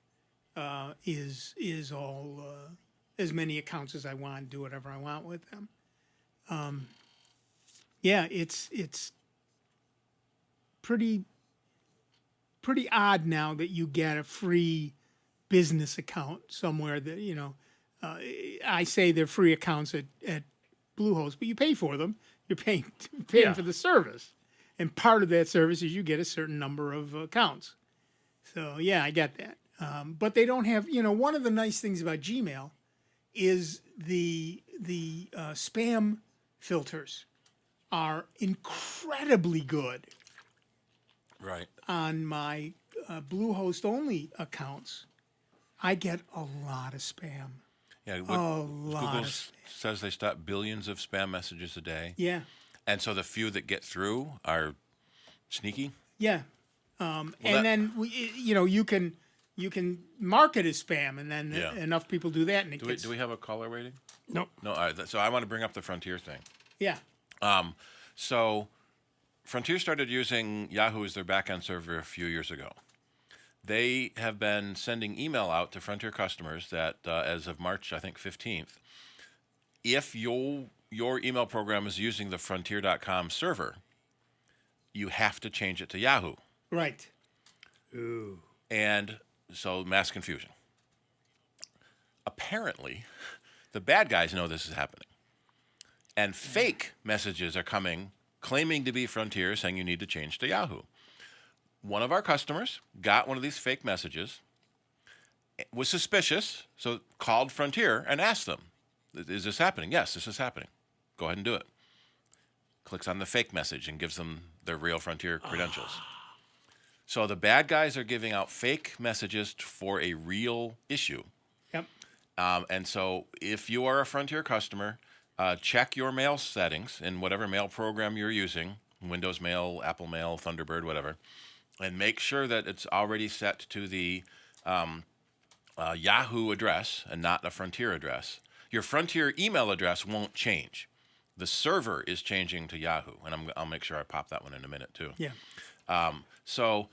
is all as many accounts as I want, do whatever I want with them. It's pretty odd now that you get a free business account somewhere that I say they're free accounts at Bluehost, but you pay for them. You're paying for the service. And part of that service is you get a certain number of accounts. So, yeah, I get that. But they don't have, one of the nice things about Gmail is the spam filters are incredibly good. Right. On my Bluehost-only accounts, I get a lot of spam. Yeah, Google says they stop billions of spam messages a day. Yeah. And so the few that get through are sneaky. Yeah. Then you can mark it as spam, and then enough people do that, and do we have a caller waiting? No. No. All right, so I want to bring up the Frontier thing. Yeah. So Frontier started using Yahoo as their backend server a few years ago. They have been sending email out to Frontier customers that, as of March, I think 15th, if your email program is using the Frontier.com server, you have to change it to Yahoo. Right. Ooh. And so mass confusion. Apparently, the bad guys know this is happening. And fake messages are coming claiming to be Frontier, saying you need to change to Yahoo. One of our customers got one of these fake messages, was suspicious, so called Frontier and asked them, is this happening? Yes, this is happening. Go ahead and do it. Clicks on the fake message and gives them their real Frontier credentials. So the bad guys are giving out fake messages for a real issue. Yep. And so if you are a Frontier customer, check your mail settings in whatever mail program you're using, Windows Mail, Apple Mail, Thunderbird, whatever, and make sure that it's already set to the Yahoo address and not a Frontier address. Your Frontier email address won't change. The server is changing to Yahoo, and I'll make sure I pop that one in a minute too. Yeah. So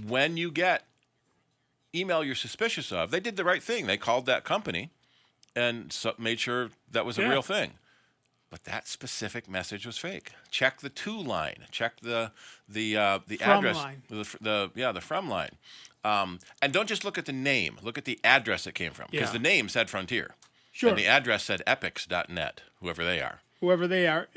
when you get email you're suspicious of, they did the right thing. They called that company and made sure that was a real thing. But that specific message was fake. Check the to line. Check the address. Line. The from line. And don't just look at the name. Look at the address it came from, because the name said Frontier. Sure. And the address said epics.net, whoever they are. Whoever they are.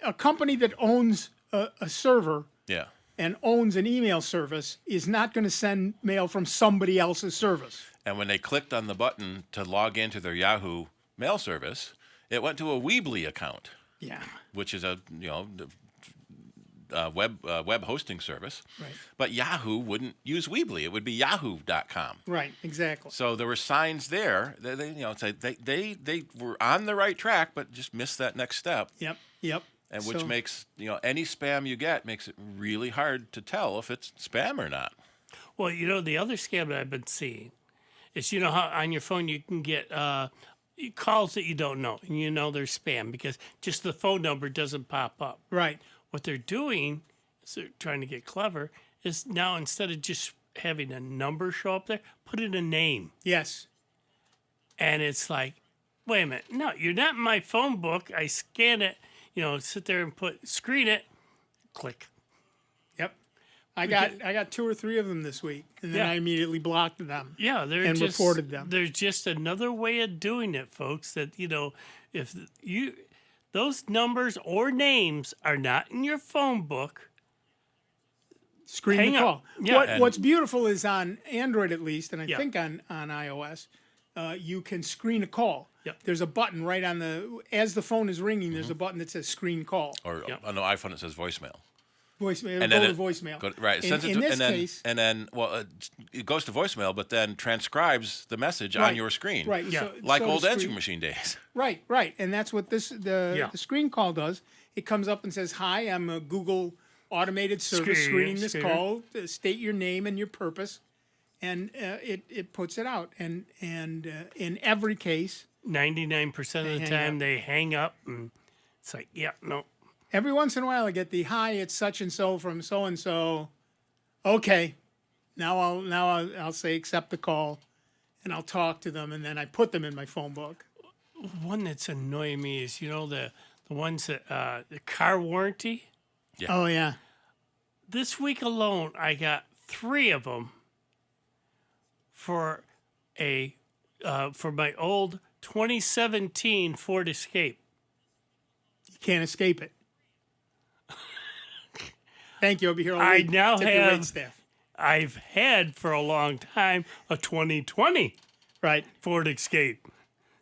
A company that owns a server Yeah. and owns an email service is not going to send mail from somebody else's service. And when they clicked on the button to log into their Yahoo mail service, it went to a Weebly account. Yeah. Which is a web hosting service. Right. But Yahoo wouldn't use Weebly. It would be yahoo.com. Right, exactly. So there were signs there that they were on the right track, but just missed that next step. Yep. And which makes, any spam you get makes it really hard to tell if it's spam or not. Well, the other scam that I've been seeing is, you know how on your phone you can get calls that you don't know, and you know they're spam because just the phone number doesn't pop up. Right. What they're doing is they're trying to get clever, is now instead of just having a number show up there, put in a name. Yes. And it's like, wait a minute, no, you're not in my phone book. I scan it, sit there and screen it, click. Yep. I got 2 or 3 of them this week, and then I immediately blocked them. Yeah, and reported them. There's just another way of doing it, folks. That if those numbers or names are not in your phone book, screen the call. Yeah. What's beautiful is on Android at least, and I think on iOS, you can screen a call. Yep. There's a button right on as the phone is ringing. There's a button that says screen call. Or on the iPhone it says voicemail. Voicemail. And go then to voicemail. Right. In this case, it goes to voicemail, but then transcribes the message on your screen. Right. Yeah. Like old answering machine days. Right. And that's what the screen call does. It comes up and says, "Hi, I'm a Google automated service screening this call. State your name and your purpose," and it puts it out. And in every case, 99% of the time they hang up, and it's like, no. Every once in a while, I get the "Hi, it's such and so from so and so." Okay, now I'll say accept the call, and I'll talk to them, and then I put them in my phone book. One that's annoying me is the ones that the car warranty. Yeah. Oh yeah. This week alone, I got 3 of them for my old 2017 Ford Escape. You can't escape it. Thank you. I'll be here all week. I now Tip your wait staff. I've had for a long time a 2020 Ford Escape.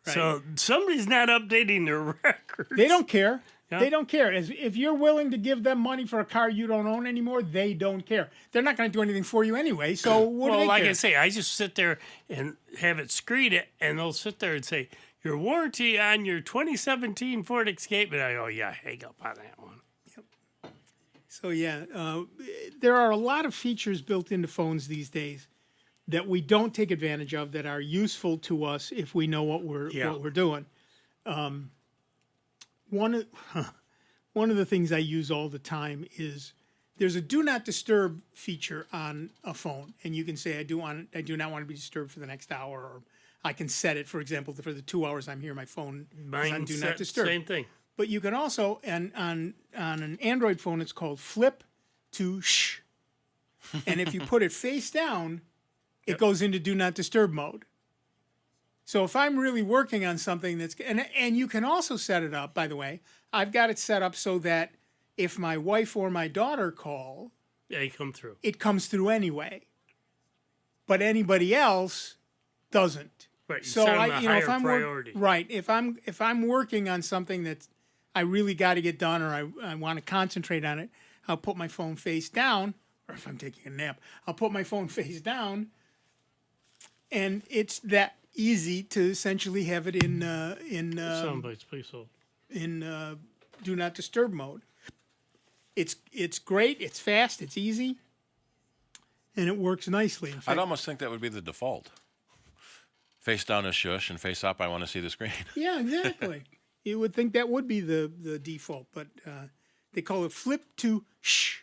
Right. So somebody's not updating their records. They don't care. Yeah. They don't care. If you're willing to give them money for a car you don't own anymore, they don't care. They're not going to do anything for you anyway. So what do they care? I say, I just sit there and have it screen it, and they'll sit there and say, "Your warranty on your 2017 Ford Escape," and I go, "Yeah, hang up on that one." So there are a lot of features built into phones these days that we don't take advantage of that are useful to us if we know what we're doing. One of the things I use all the time is there's a do not disturb feature on a phone, and you can say I do not want to be disturbed for the next hour, or I can set it, for example, for the 2 hours I'm here, my phone is on do not disturb. Same thing. But you can also, and on an Android phone, it's called flip to shh. And if you put it face down, it goes into do not disturb mode. So if I'm really working on something and you can also set it up, by the way, I've got it set up so that if my wife or my daughter call, it comes through anyway. But anybody else doesn't. Right. So if I'm working on something that I really got to get done, or I want to concentrate on it, I'll put my phone face down. Or if I'm taking a nap, I'll put my phone face down, and it's that easy to essentially have it in Soundbites, please hold. In do not disturb mode. It's great. It's fast. It's easy, and it works nicely. In fact, I'd almost think that would be the default. Face down is shush, and face up, I want to see the screen. Yeah, exactly. You would think that would be the default, but they call it flip to shh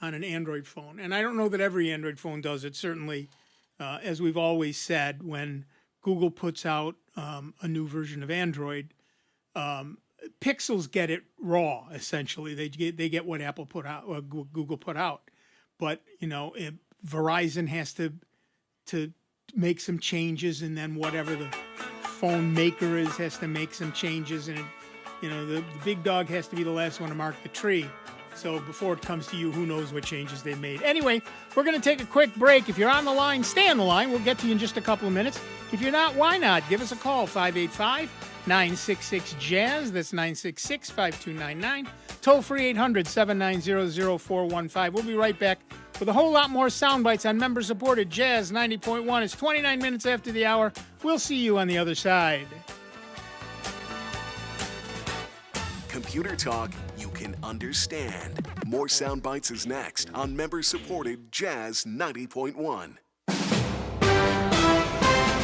on an Android phone. And I don't know that every Android phone does it. Certainly, as we've always said, when Google puts out a new version of Android, Pixels get it raw, essentially. They get what Apple put out, or Google put out. But, Verizon has to make some changes, and then whatever the phone maker has to make some changes, and the big dog has to be the last one to mark the tree. So before it comes to you, who knows what changes they made. Anyway, we're going to take a quick break. If you're on the line, stay on the line. We'll get to you in just a couple of minutes. If you're not, why not? Give us a call, 585-966-JAZZ. That's 966-5299. Toll free 800-790-0415. We'll be right back with a whole lot more sound bites on member-supported Jazz 90.1. It's 29 minutes after the hour. We'll see you on the other side. Computer talk you can understand. More sound bites is next on member-supported Jazz 90.1.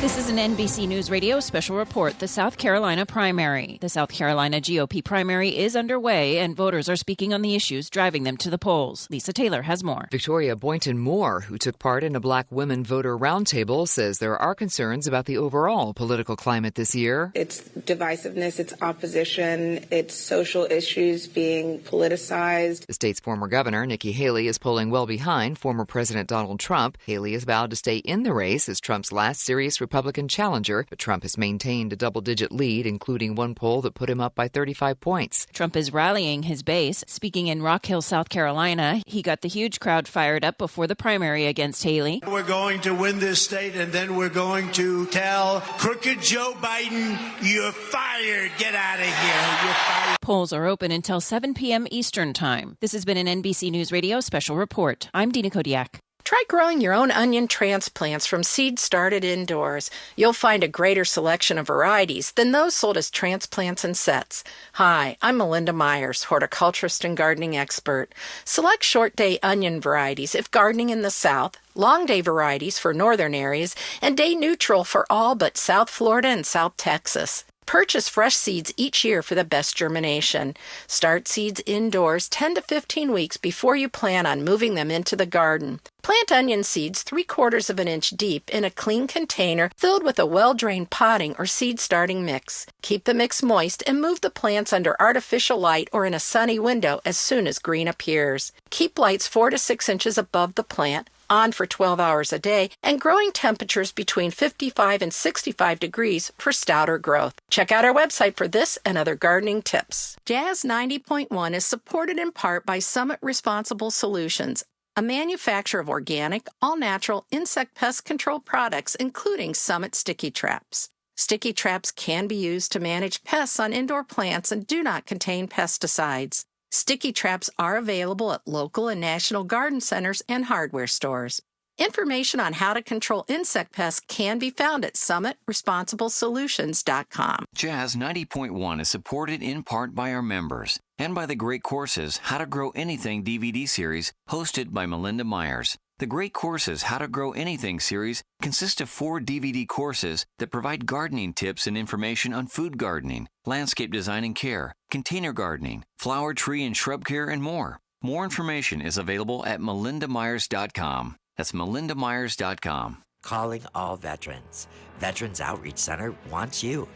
This is an NBC News Radio special report, the South Carolina primary. The South Carolina GOP primary is underway, and voters are speaking on the issues driving them to the polls. Lisa Taylor has more. Victoria Boynton Moore, who took part in a Black Women Voter Roundtable, says there are concerns about the overall political climate this year. It's divisiveness, it's opposition, it's social issues being politicized. The state's former governor, Nikki Haley, is polling well behind former President Donald Trump. Haley is vowed to stay in the race as Trump's last serious Republican challenger, but Trump has maintained a double-digit lead, including one poll that put him up by 35 points. Trump is rallying his base. Speaking in Rock Hill, South Carolina, he got the huge crowd fired up before the primary against Haley. We're going to win this state, and then we're going to tell crooked Joe Biden, you're fired. Get out of here. You're fired. Polls are open until 7 p.m. Eastern Time. This has been an NBC News Radio special report. I'm Dina Kodiak. Try growing your own onion transplants from seed started indoors. You'll find a greater selection of varieties than those sold as transplants and sets. Hi, I'm Melinda Myers, horticulturist and gardening expert. Select short day onion varieties if gardening in the South, long day varieties for northern areas, and day neutral for all but South Florida and South Texas. Purchase fresh seeds each year for the best germination. Start seeds indoors 10 to 15 weeks before you plan on moving them into the garden. Plant onion seeds 3/4 of an inch deep in a clean container filled with a well-drained potting or seed starting mix. Keep the mix moist and move the plants under artificial light or in a sunny window as soon as green appears. Keep lights 4 to 6 inches above the plant, on for 12 hours a day, and growing temperatures between 55 and 65 degrees for stouter growth. Check out our website for this and other gardening tips. Jazz 90.1 is supported in part by Summit Responsible Solutions, a manufacturer of organic, all-natural insect pest control products, including Summit Sticky Traps. Sticky traps can be used to manage pests on indoor plants and do not contain pesticides. Sticky traps are available at local and national garden centers and hardware stores. Information on how to control insect pests can be found at summitresponsiblesolutions.com. Jazz 90.1 is supported in part by our members and by the great courses How to Grow Anything DVD series hosted by Melinda Myers. The Great Courses How to Grow Anything series consists of 4 DVD courses that provide gardening tips and information on food gardening, landscape design and care, container gardening, flower, tree, and shrub care, and more. More information is available at melindamyers.com. That's melindamyers.com. Calling all veterans. Veterans Outreach Center wants you.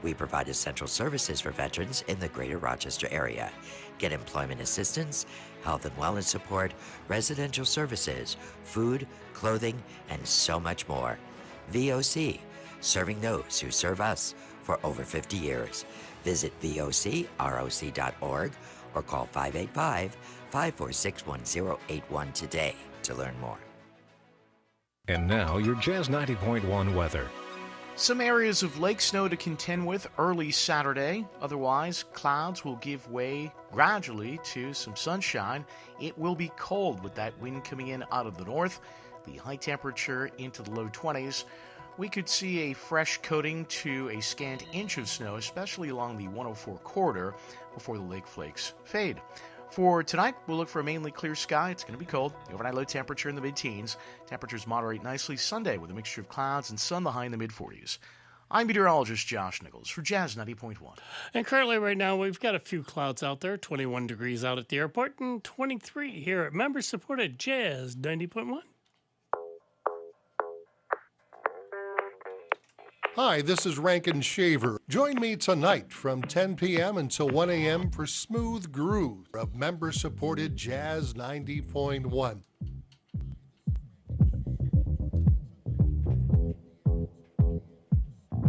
We provide essential services for veterans in the greater Rochester area. Get employment assistance, health and wellness support, residential services, food, clothing, and so much more. VOC, serving those who serve us for over 50 years. Visit vocroc.org or call 585-546-1081 today to learn more. And now your Jazz 90.1 weather. Some areas of lake snow to contend with early Saturday. Otherwise, clouds will give way gradually to some sunshine. It will be cold with that wind coming in out of the north. The high temperature into the low 20s. We could see a fresh coating to a scant inch of snow, especially along the 104 corridor, before the lake flakes fade. For tonight, we'll look for a mainly clear sky. It's going to be cold. The overnight low temperature in the mid-teens. Temperatures moderate nicely Sunday with a mixture of clouds and sun, the high in the mid-40s. I'm meteorologist Josh Nichols for Jazz 90.1. And currently right now, we've got a few clouds out there. 21 degrees out at the airport and 23 here at member-supported Jazz 90.1. Hi, this is Rankin Shaver. Join me tonight from 10 p.m. until 1 a.m. for Smooth Groove of member-supported Jazz 90.1.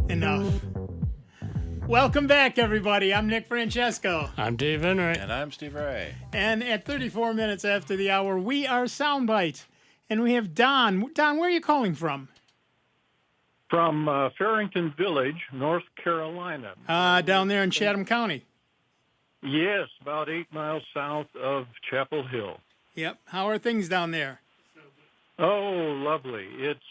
Enough. Welcome back, everybody. I'm Nick Francesco. I'm Dave Enright. And I'm Steve Ray. And at 34 minutes after the hour, we are Soundbite. And we have Don. Don, where are you calling from? From Farrington Village, North Carolina. Down there in Chatham County. Yes, about 8 miles south of Chapel Hill. Yep. How are things down there? Oh, lovely. It's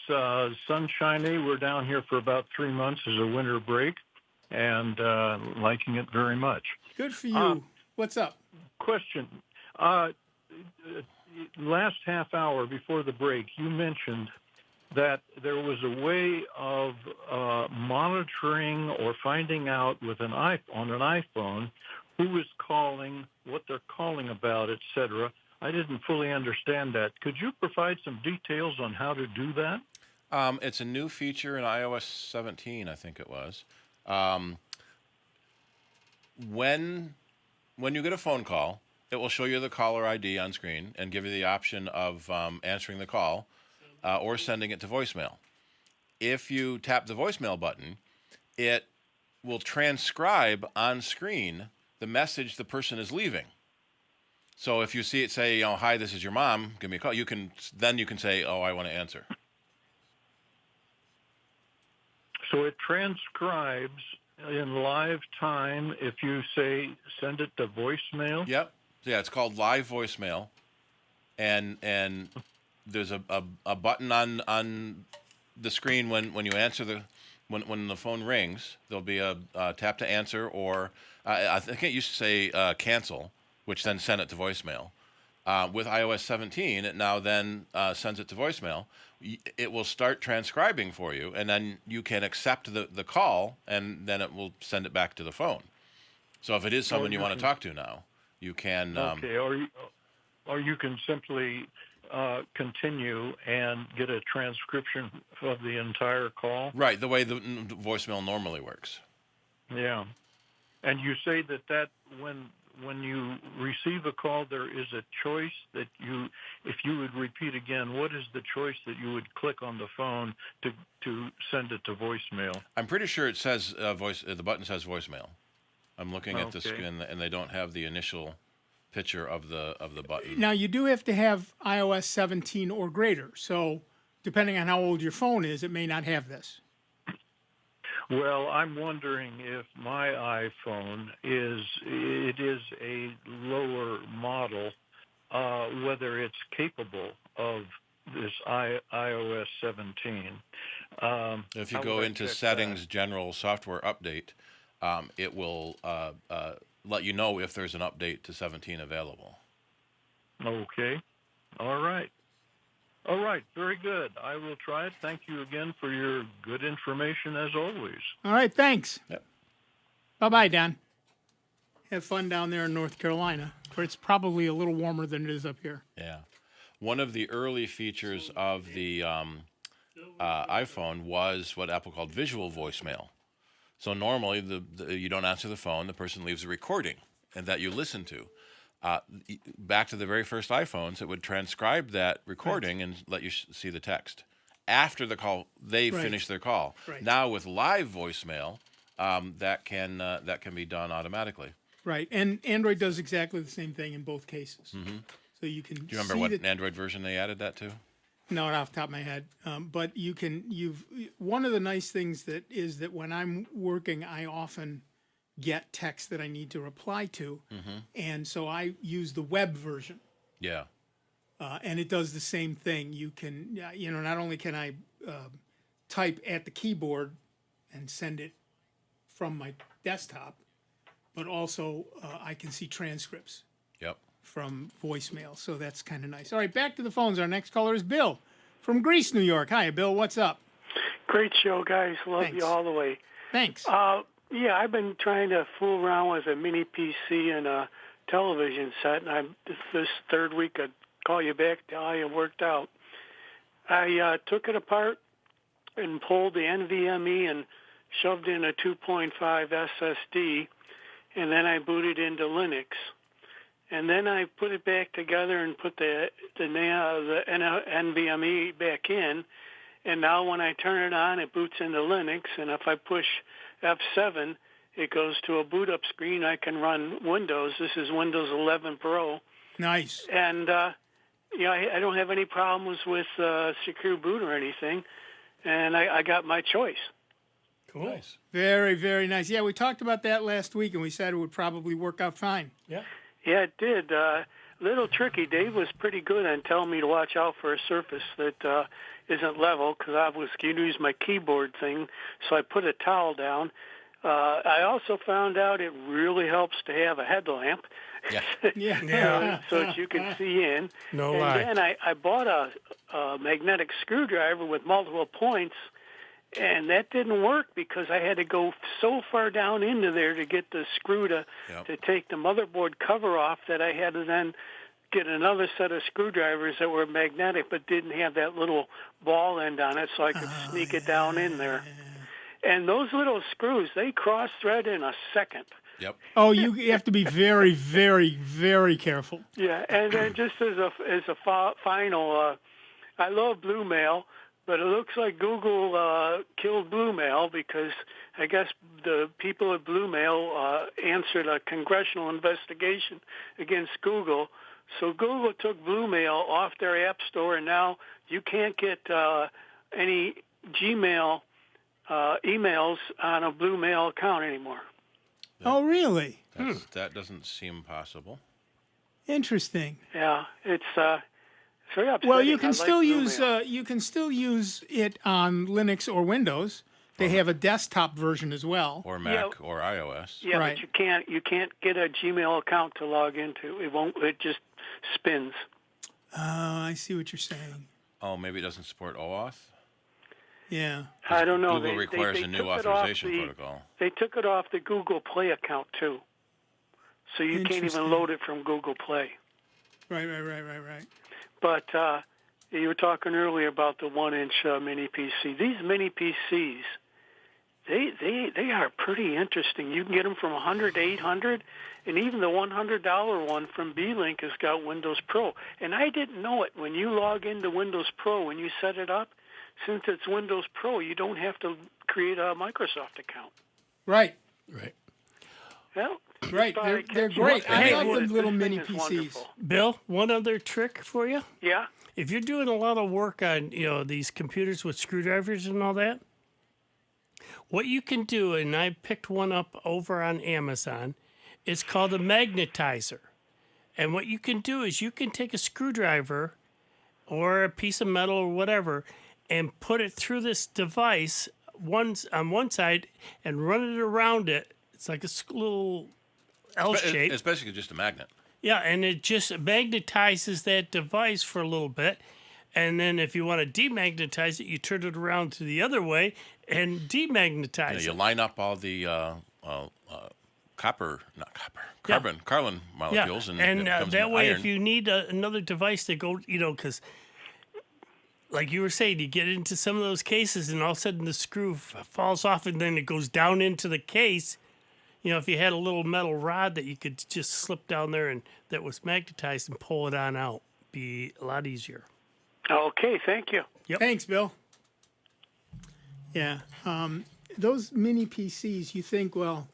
sunshiny. We're down here for about 3 months as a winter break and liking it very much. Good for you. What's up? Question. Last half hour before the break, you mentioned that there was a way of monitoring or finding out with on an iPhone who is calling, what they're calling about, etc. I didn't fully understand that. Could you provide some details on how to do that? It's a new feature in iOS 17, I think it was. When you get a phone call, it will show you the caller ID on screen and give you the option of answering the call or sending it to voicemail. If you tap the voicemail button, it will transcribe on screen the message the person is leaving. So if you see it say, hi, this is your mom, give me a call, you can say, oh, I want to answer. So it transcribes in live time if you say send it to voicemail? Yep. Yeah, it's called live voicemail. And there's a button on the screen when you answer when the phone rings. There'll be a tap to answer, or I think it used to say cancel, which then sent it to voicemail. With iOS 17, it now then sends it to voicemail. It will start transcribing for you, and then you can accept the call, and then it will send it back to the phone. So if it is someone you want to talk to now, you can... okay, or you can simply continue and get a transcription of the entire call. Right, the way the voicemail normally works. Yeah. And you say that when you receive a call, there is a choice that if you would repeat again, what is the choice that you would click on the phone to send it to voicemail? I'm pretty sure it says the button says voicemail. I'm looking at the screen, and they don't have the initial picture of the button. Now, you do have to have iOS 17 or greater. So depending on how old your phone is, it may not have this. Well, I'm wondering if my iPhone is a lower model, whether it's capable of this iOS 17. If you go into Settings, General Software Update, it will let you know if there's an update to 17 available. Okay. All right. All right. Very good. I will try it. Thank you again for your good information, as always. All right. Thanks. Yep. Bye-bye, Don. Have fun down there in North Carolina, where it's probably a little warmer than it is up here. Yeah. One of the early features of the iPhone was what Apple called visual voicemail. So normally you don't answer the phone, the person leaves a recording, and that you listen to. Back to the very first iPhones, it would transcribe that recording and let you see the text. After the call, they finish their call. Right. Now with live voicemail, that can be done automatically. Right, and Android does exactly the same thing in both cases. Mm-hmm. So you can. Do you remember what Android version they added that to? No, not off the top of my head. But one of the nice things is that when I'm working, I often get text that I need to reply to, and so I use the web version. Yeah. And it does the same thing. You can, not only can I type at the keyboard and send it from my desktop, but also I can see transcripts. Yep. From voicemail, so that's kind of nice. All right, back to the phones. Our next caller is Bill from Greece, New York. Hi, Bill. What's up? Great show, guys. Love you all the way. Thanks. Yeah, I've been trying to fool around with a mini PC and a television set, and this third week I'd call you back to how it worked out. I took it apart and pulled the NVMe and shoved in a 2.5 SSD, and then I booted into Linux. And then I put it back together and put the NVMe back in. And now when I turn it on, it boots into Linux. And if I push F7, it goes to a boot up screen. I can run Windows. This is Windows 11 Pro. Nice. And, I don't have any problems with secure boot or anything. And I got my choice. Cool. Nice. Very, very nice. Yeah, we talked about that last week, and we said it would probably work out fine. Yeah. Yeah, it did. Little tricky. Dave was pretty good on telling me to watch out for a surface that isn't level, because I was going to use my keyboard thing, so I put a towel down. I also found out it really helps to have a headlamp. Yeah. So that you can see in. No and lie. then I bought a magnetic screwdriver with multiple points, and that didn't work because I had to go so far down into there to get the screw to take the motherboard cover off that I had to then get another set of screwdrivers that were magnetic but didn't have that little ball end on it so I could sneak it down in there. And those little screws, they cross-thread in a second. Yep. Oh, you have to be very, very, very careful. Yeah, and then just as a final, I love Blue Mail, but it looks like Google killed Blue Mail because I guess the people at Blue Mail answered a congressional investigation against Google. So Google took Blue Mail off their app store, and now you can't get any Gmail emails on a Blue Mail account anymore. Oh, really? That doesn't seem possible. Interesting. Yeah, it's very upsetting. Well, you can I still like Blue use Mail. you can still use it on Linux or Windows. They have a desktop version as well. Or Mac or iOS. Yeah, Right. but you can't get a Gmail account to log into. It won't. It just spins. I see what you're saying. Oh, maybe it doesn't support OAuth? Yeah. I don't know. Google requires a new authorization protocol. They took it off the Google Play account too, so you can't even load it from Google Play. Right. But you were talking earlier about the 1-inch mini PC. These mini PCs, they are pretty interesting. You can get them from $100 to $800, and even the $100 one from B-Link has got Windows Pro. And I didn't know it. When you log into Windows Pro, when you set it up, since it's Windows Pro, you don't have to create a Microsoft account. Right. Well, Right. They're great. I love the little mini is PCs. wonderful. Bill, one other trick for you. Yeah. If you're doing a lot of work on these computers with screwdrivers and all that, what you can do, and I picked one up over on Amazon, it's called a magnetizer. And what you can do is you can take a screwdriver or a piece of metal or whatever and put it through this device on one side and run it around it. It's like a little L shape. It's basically just a magnet. Yeah, and it just magnetizes that device for a little bit. And then if you want to demagnetize it, you turn it around to the other way and demagnetize You it. line up all the carbon molecules, and it becomes that an way, iron. if you need another device to go, because like you were saying, you get into some of those cases and all of a sudden the screw falls off and then it goes down into the case. If you had a little metal rod that you could just slip down there and that was magnetized and pull it on out, be a lot easier. Okay, thank you. Yep. Thanks, Bill. Yeah. Those mini PCs, you think, well,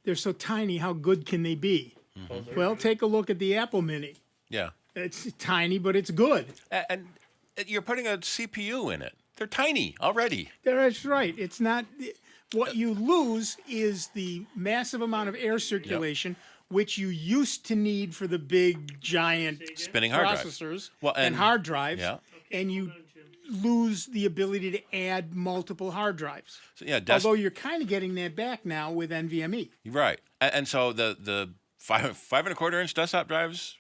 they're so tiny, how good can they be? Mm-hmm. Well, take a look at the Apple Mini. Yeah. It's tiny, but it's good. And you're putting a CPU in it. They're tiny already. That's right. It's not. What you lose is the massive amount of air circulation, which you used to need for the big, giant Spinning hard drives. processors and and hard drives. Yeah. And you lose the ability to add multiple hard drives. So, yeah, Although you're kind of getting that back now with NVMe. Right. And so the 5 1/4-inch desktop drives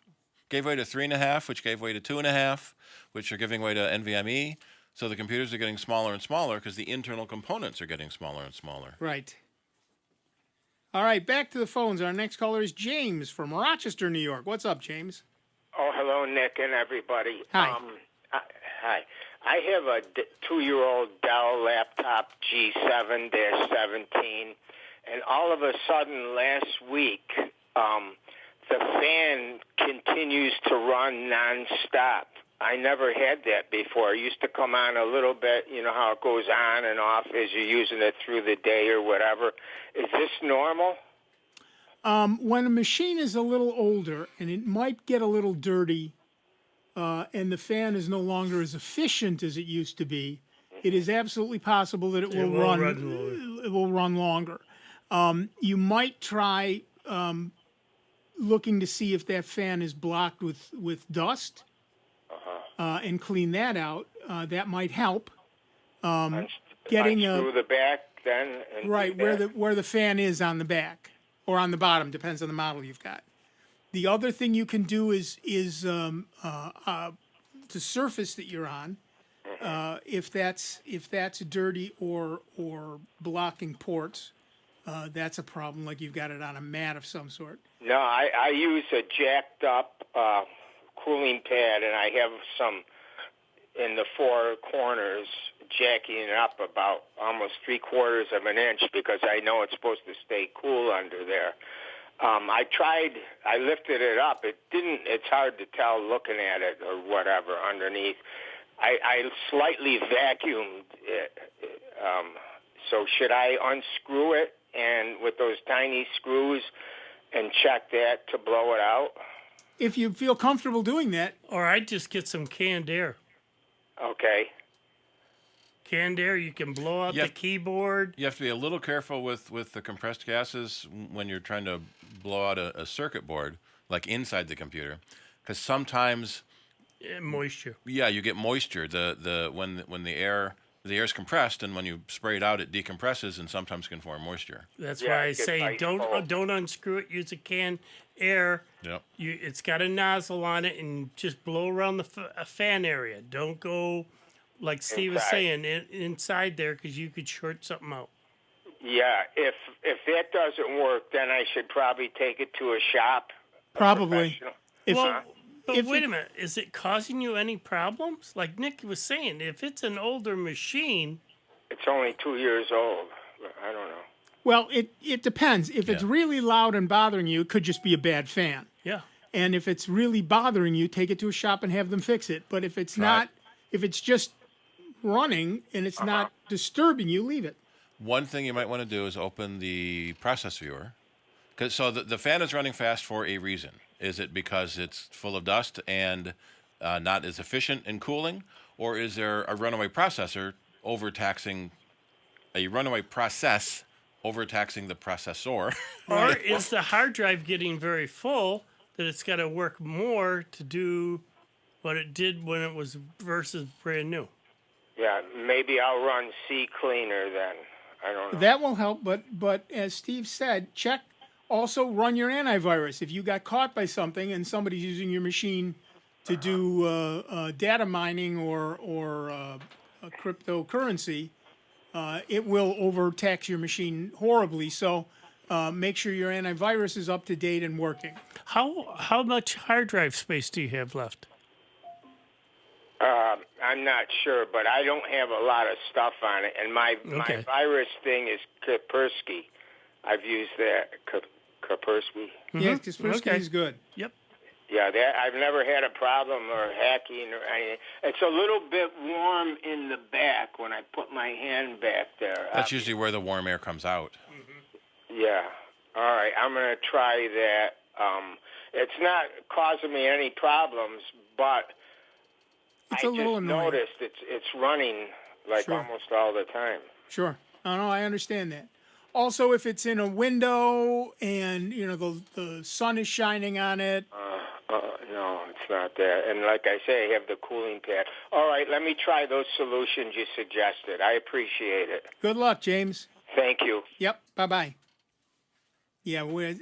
gave way to 3.5, which gave way to 2.5, which are giving way to NVMe. So the computers are getting smaller and smaller because the internal components are getting smaller and smaller. Right. All right, back to the phones. Our next caller is James from Rochester, New York. What's up, James? Oh, hello, Nick and everybody. Hi. Hi. I have a 2-year-old Dell laptop G7-17, and all of a sudden last week, the fan continues to run nonstop. I never had that before. It used to come on a little bit, you know how it goes on and off as you're using it through the day or whatever. Is this normal? When a machine is a little older and it might get a little dirty and the fan is no longer as efficient as it used to be, it is absolutely possible that it will run longer. You might try looking to see if that fan is blocked with dust. And clean that out. That might help. Getting unscrew the back then? And Right, where the fan is on the back or on the bottom, depends on the model you've got. The other thing you can do is the surface that you're on, if that's dirty or blocking ports, that's a problem. Like you've got it on a mat of some sort. No, I use a jacked up cooling pad, and I have some in the four corners jacking it up about almost 3/4 of an inch because I know it's supposed to stay cool under there. I lifted it up. It's hard to tell looking at it or whatever underneath. I slightly vacuumed it. So should I unscrew it and with those tiny screws and check that to blow it out? If you feel comfortable doing that. Or I'd just get some canned air. Okay. Canned air, you can blow out the keyboard. You have to be a little careful with the compressed gases when you're trying to blow out a circuit board, like inside the computer, because sometimes moisture. Yeah, you get moisture. When the air is compressed, and when you spray it out, it decompresses and sometimes can form moisture. That's why I say don't unscrew it. Use a canned air. Yep. It's got a nozzle on it, and just blow around the fan area. Don't go, like Steve was saying, inside there, because you could short something out. Yeah, if that doesn't work, then I should probably take it to a shop. Probably. But wait a minute, is it causing you any problems? Like Nick was saying, if it's an older machine... It's only 2 years old. I don't know. Well, it depends. If it's really loud and bothering you, it could just be a bad fan. Yeah. And if it's really bothering you, take it to a shop and have them fix it. But if it's not, if it's just running and it's not disturbing you, leave it. One thing you might want to do is open the process viewer. So the fan is running fast for a reason. Is it because it's full of dust and not as efficient in cooling? Or is there a runaway processor overtaxing the processor? Or is the hard drive getting very full that it's got to work more to do what it did when it was versus brand new? Yeah, maybe I'll run C Cleaner then. I don't know. That will help, but as Steve said, also run your antivirus. If you got caught by something and somebody's using your machine to do data mining or cryptocurrency, it will overtax your machine horribly. So make sure your antivirus is up to date and working. How much hard drive space do you have left? I'm not sure, but I don't have a lot of stuff on it. And my virus thing is Kaspersky. I've used that. Kaspersky. Yeah, Kaspersky is good. Yep. Yeah, I've never had a problem or hacking or anything. It's a little bit warm in the back when I put my hand back there. That's usually where the warm air comes out. Yeah. All right, I'm going to try that. It's not causing me any problems, but I just noticed it's running like almost all the time. Sure. No, I understand that. Also, if it's in a window and the sun is shining on it. No, it's not that. And like I say, I have the cooling pad. All right, let me try those solutions you suggested. I appreciate it. Good luck, James. Thank you. Yep. Bye-bye. Yeah, when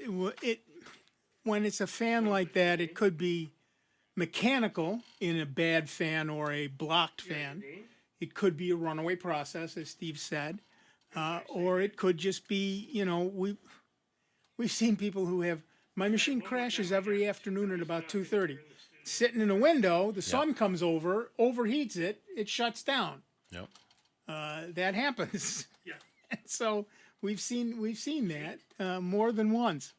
it's a fan like that, it could be mechanical in a bad fan or a blocked fan. It could be a runaway process, as Steve said. Or it could just be, we've seen people who have, my machine crashes every afternoon at about 2:30. Sitting in a window, the sun comes over, overheats it, it shuts down. Yep. That happens. Yeah. And so we've seen that more than once.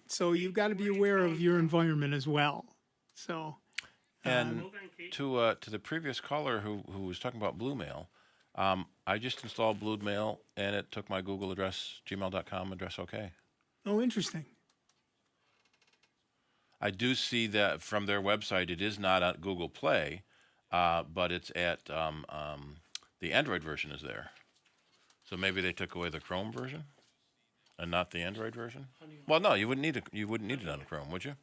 So you've got to be aware of your environment as well. So. And to the previous caller who was talking about Blue Mail, I just installed Blue Mail, and it took my Google address, gmail.com address okay. Oh, interesting. I do see that from their website, it is not at Google Play, but it's at the Android version is there. So maybe they took away the Chrome version and not the Android version? Well, no, you wouldn't need it on Chrome, would you?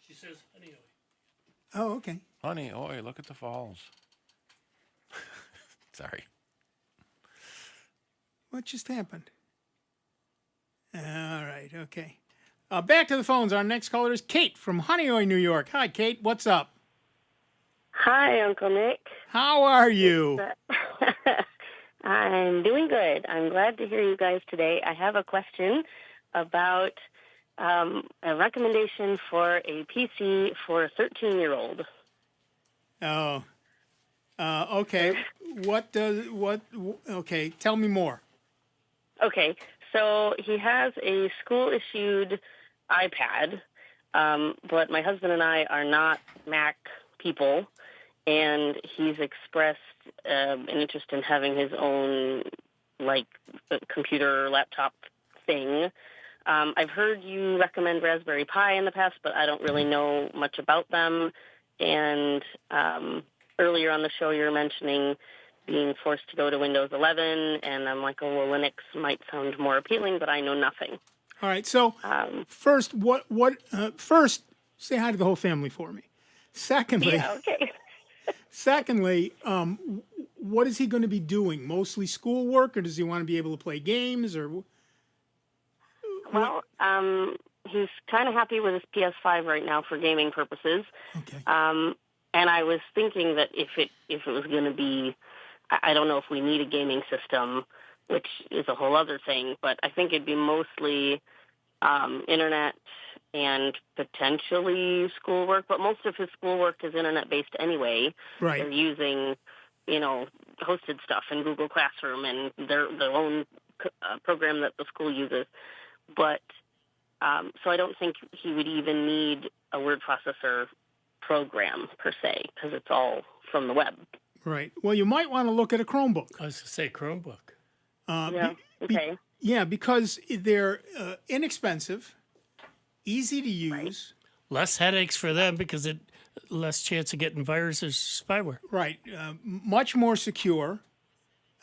She says Honeyoe. Oh, okay. Honeyoe, look at the falls. Sorry. What just happened? All right, okay. Back to the phones. Our next caller is Kate from Honeyoe, New York. Hi, Kate. What's up? Hi, Uncle Nick. How are you? I'm doing good. I'm glad to hear you guys today. I have a question about a recommendation for a PC for a 13-year-old. Oh, okay. Okay, tell me more. Okay, so he has a school-issued iPad, but my husband and I are not Mac people, and he's expressed an interest in having his own, computer laptop thing. I've heard you recommend Raspberry Pi in the past, but I don't really know much about them. And earlier on the show, you were mentioning being forced to go to Windows 11, and I'm like, oh, well, Linux might sound more appealing, but I know nothing. All right. So first, first, say hi to the whole family for me. Secondly, yeah, okay. Secondly, what is he going to be doing? Mostly schoolwork, or does he want to be able to play games? Or well, he's kind of happy with his PS5 right now for gaming purposes. Okay. And I was thinking that if it was going to be, I don't know if we need a gaming system, which is a whole other thing, but I think it'd be mostly internet and potentially schoolwork, but most of his schoolwork is internet-based anyway. Right. They're using, hosted stuff in Google Classroom and their own program that the school uses. But so I don't think he would even need a word processor program per se, because it's all from the web. Right. Well, you might want to look at a Chromebook. I was going to say Chromebook. Yeah. Okay. Yeah, because they're inexpensive, easy to use. Less headaches for them because less chance of getting viruses, spyware. Right. Much more secure.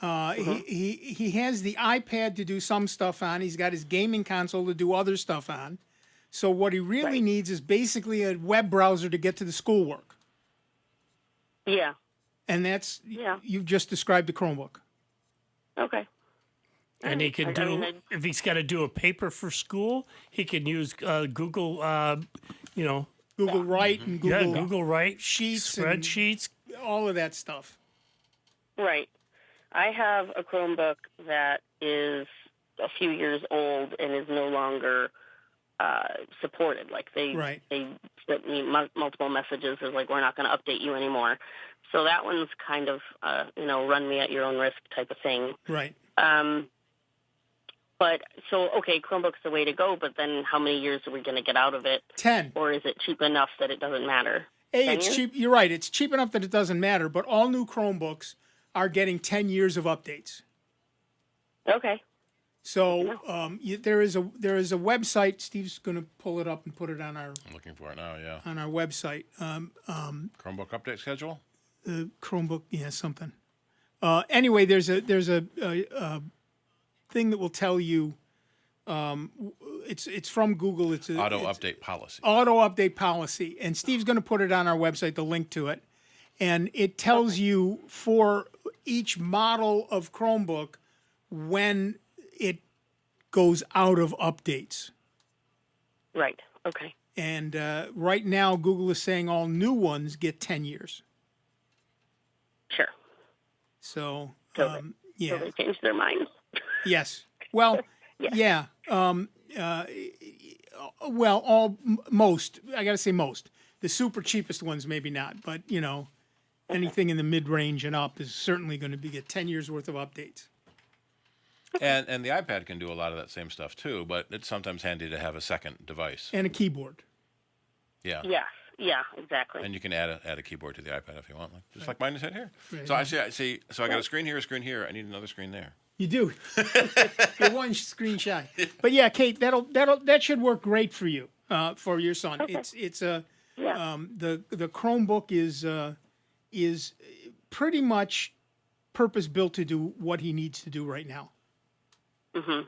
He has the iPad to do some stuff on. He's got his gaming console to do other stuff on. So what he really needs is basically a web browser to get to the schoolwork. Yeah. And that's, you've just described the Chromebook. Okay. And he can if he's got to do a paper for school, he can use Google, Google Write and Google, Google Write, Sheets, spreadsheets, all of that stuff. Right. I have a Chromebook that is a few years old and is no longer supported. Like they sent me multiple messages of like, we're not going to update you anymore. So that one's kind of run me at your own risk type of thing. Right. But so Chromebook's the way to go. But then how many years are we going to get out of it? 10. Or is it cheap enough that it doesn't matter? It's cheap. You're right. It's cheap enough that it doesn't matter. But all new Chromebooks are getting 10 years of updates. Okay. So there is a website. Steve's going to pull it up and put it on our. I'm looking for it now. Yeah. On our website. Chromebook update schedule. Chromebook, something. Anyway, there's a thing that will tell you. It's from Google. It's auto update policy. Auto update policy, and Steve's going to put it on our website. The link to it, and it tells you for each model of Chromebook when it goes out of updates. Right. Okay. And right now, Google is saying all new ones get 10 years. Sure. So, So they changed their minds. Yes. Well, yeah. Most. I got to say most. The super cheapest ones, maybe not. But, anything in the mid-range and up is certainly going to get 10 years worth of updates. And the iPad can do a lot of that same stuff too, but it's sometimes handy to have a second device. And a keyboard. Yeah. Yes. Yeah, exactly. And you can add a keyboard to the iPad if you want, like mine is here. Right. So I see. So I got a screen here, a screen here. I need another screen there. You do. You're one screen shy. But yeah, Kate, that should work great for you, for your son. Okay. It's the Chromebook is pretty much purpose built to do what he needs to do right now. Mhm.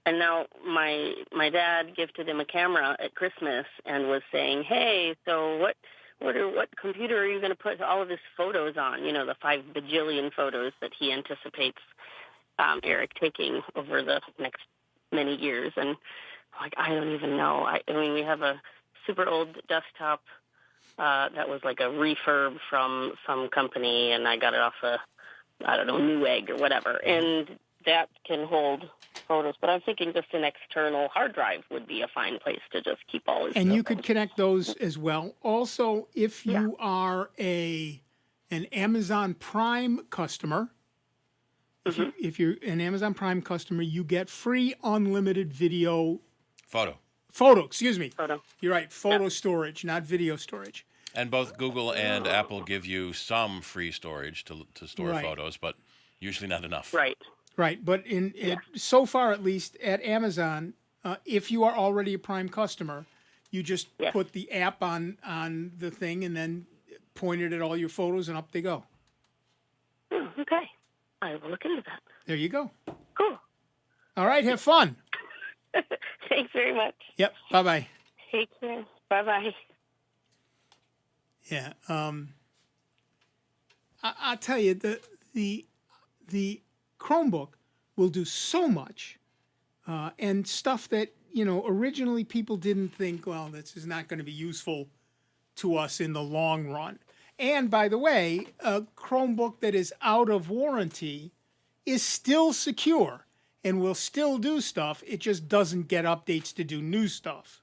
And now my dad gifted him a camera at Christmas and was saying, "Hey, so what computer are you going to put all of his photos on? The 5 bajillion photos that he anticipates Eric, taking over the next many years. And like, I don't even know. I mean, we have a super old desktop that was like a refurb from some company, and I got it off Newegg or whatever. And that can hold photos. But I'm thinking just an external hard drive would be a fine place to just keep all his And photos. you could connect those as well. Also, if you are an Amazon Prime customer, if you're an Amazon Prime customer, you get free unlimited photo, excuse me. You're right, photo storage, not video storage. And both Google and Apple give you some free storage to store photos, but usually not enough. Right, but so far at least at Amazon, if you are already a Prime customer, you just put the app on the thing and then point it at all your photos and up they go. Okay, I will look into that. There you go. Cool. All right, have fun. Thanks very much. Yep, bye-bye. Take care. Bye-bye. Yeah, I'll tell you, the Chromebook will do so much, and stuff that, originally people didn't think, well, this is not going to be useful to us in the long run. And by the way, a Chromebook that is out of warranty is still secure and will still do stuff. It just doesn't get updates to do new stuff.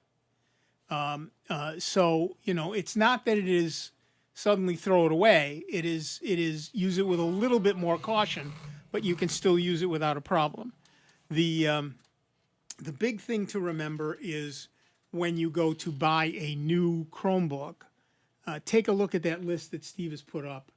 So, it's not that it is suddenly throw it away. It is use it with a little bit more caution, but you can still use it without a problem. The big thing to remember is when you go to buy a new Chromebook, take a look at that list that Steve has put up,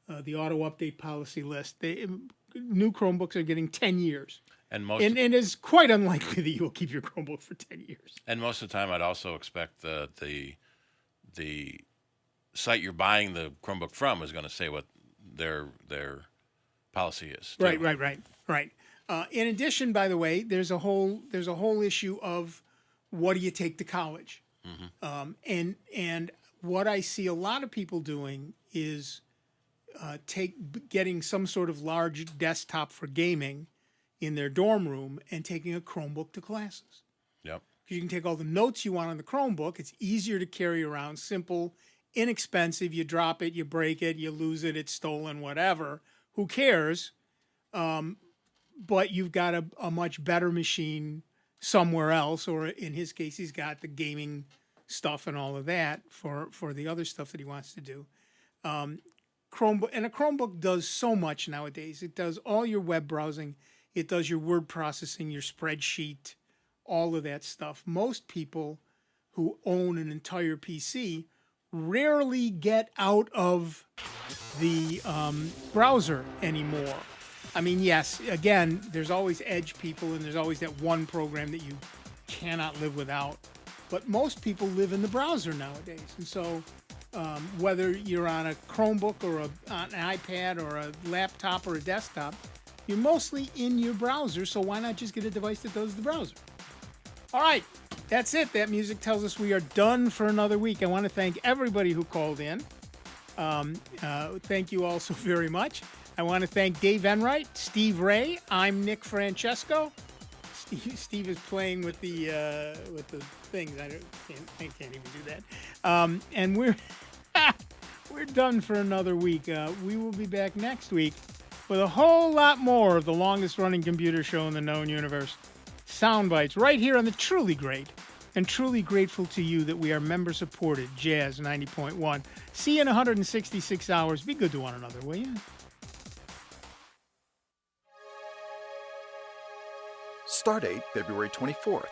the auto update policy list. New Chromebooks are getting 10 years. And it's quite unlikely that you'll keep your Chromebook for 10 years. And most of the time, I'd also expect the site you're buying the Chromebook from is going to say what their policy is. Right. In addition, by the way, there's a whole issue of what do you take to college, and what I see a lot of people doing is getting some sort of large desktop for gaming in their dorm room and taking a Chromebook to classes. Yep. You can take all the notes you want on the Chromebook. It's easier to carry around, simple, inexpensive. You drop it, you break it, you lose it, it's stolen, whatever. Who cares? But you've got a much better machine somewhere else, or in his case, he's got the gaming stuff and all of that for the other stuff that he wants to do. Chromebook, and a Chromebook does so much nowadays. It does all your web browsing. It does your word processing, your spreadsheet, all of that stuff. Most people who own an entire PC rarely get out of the browser anymore. I mean, yes, again, there's always Edge people, and there's always that one program that you cannot live without. But most people live in the browser nowadays. And so whether you're on a Chromebook or on an iPad or a laptop or a desktop, you're mostly in your browser. So why not just get a device that does the browser? All right, that's it. That music tells us we are done for another week. I want to thank everybody who called in. Thank you all so very much. I want to thank Dave Enright, Steve Ray. I'm Nick Francesco. Steve is playing with the things. I can't even do that. And we're done for another week. We will be back next week with a whole lot more of the longest running computer show in the known universe, Soundbites, right here on the truly great and truly grateful to you that we are member supported Jazz 90.1. See you in 166 hours. Be good to one another, will you? Stardate February 24th.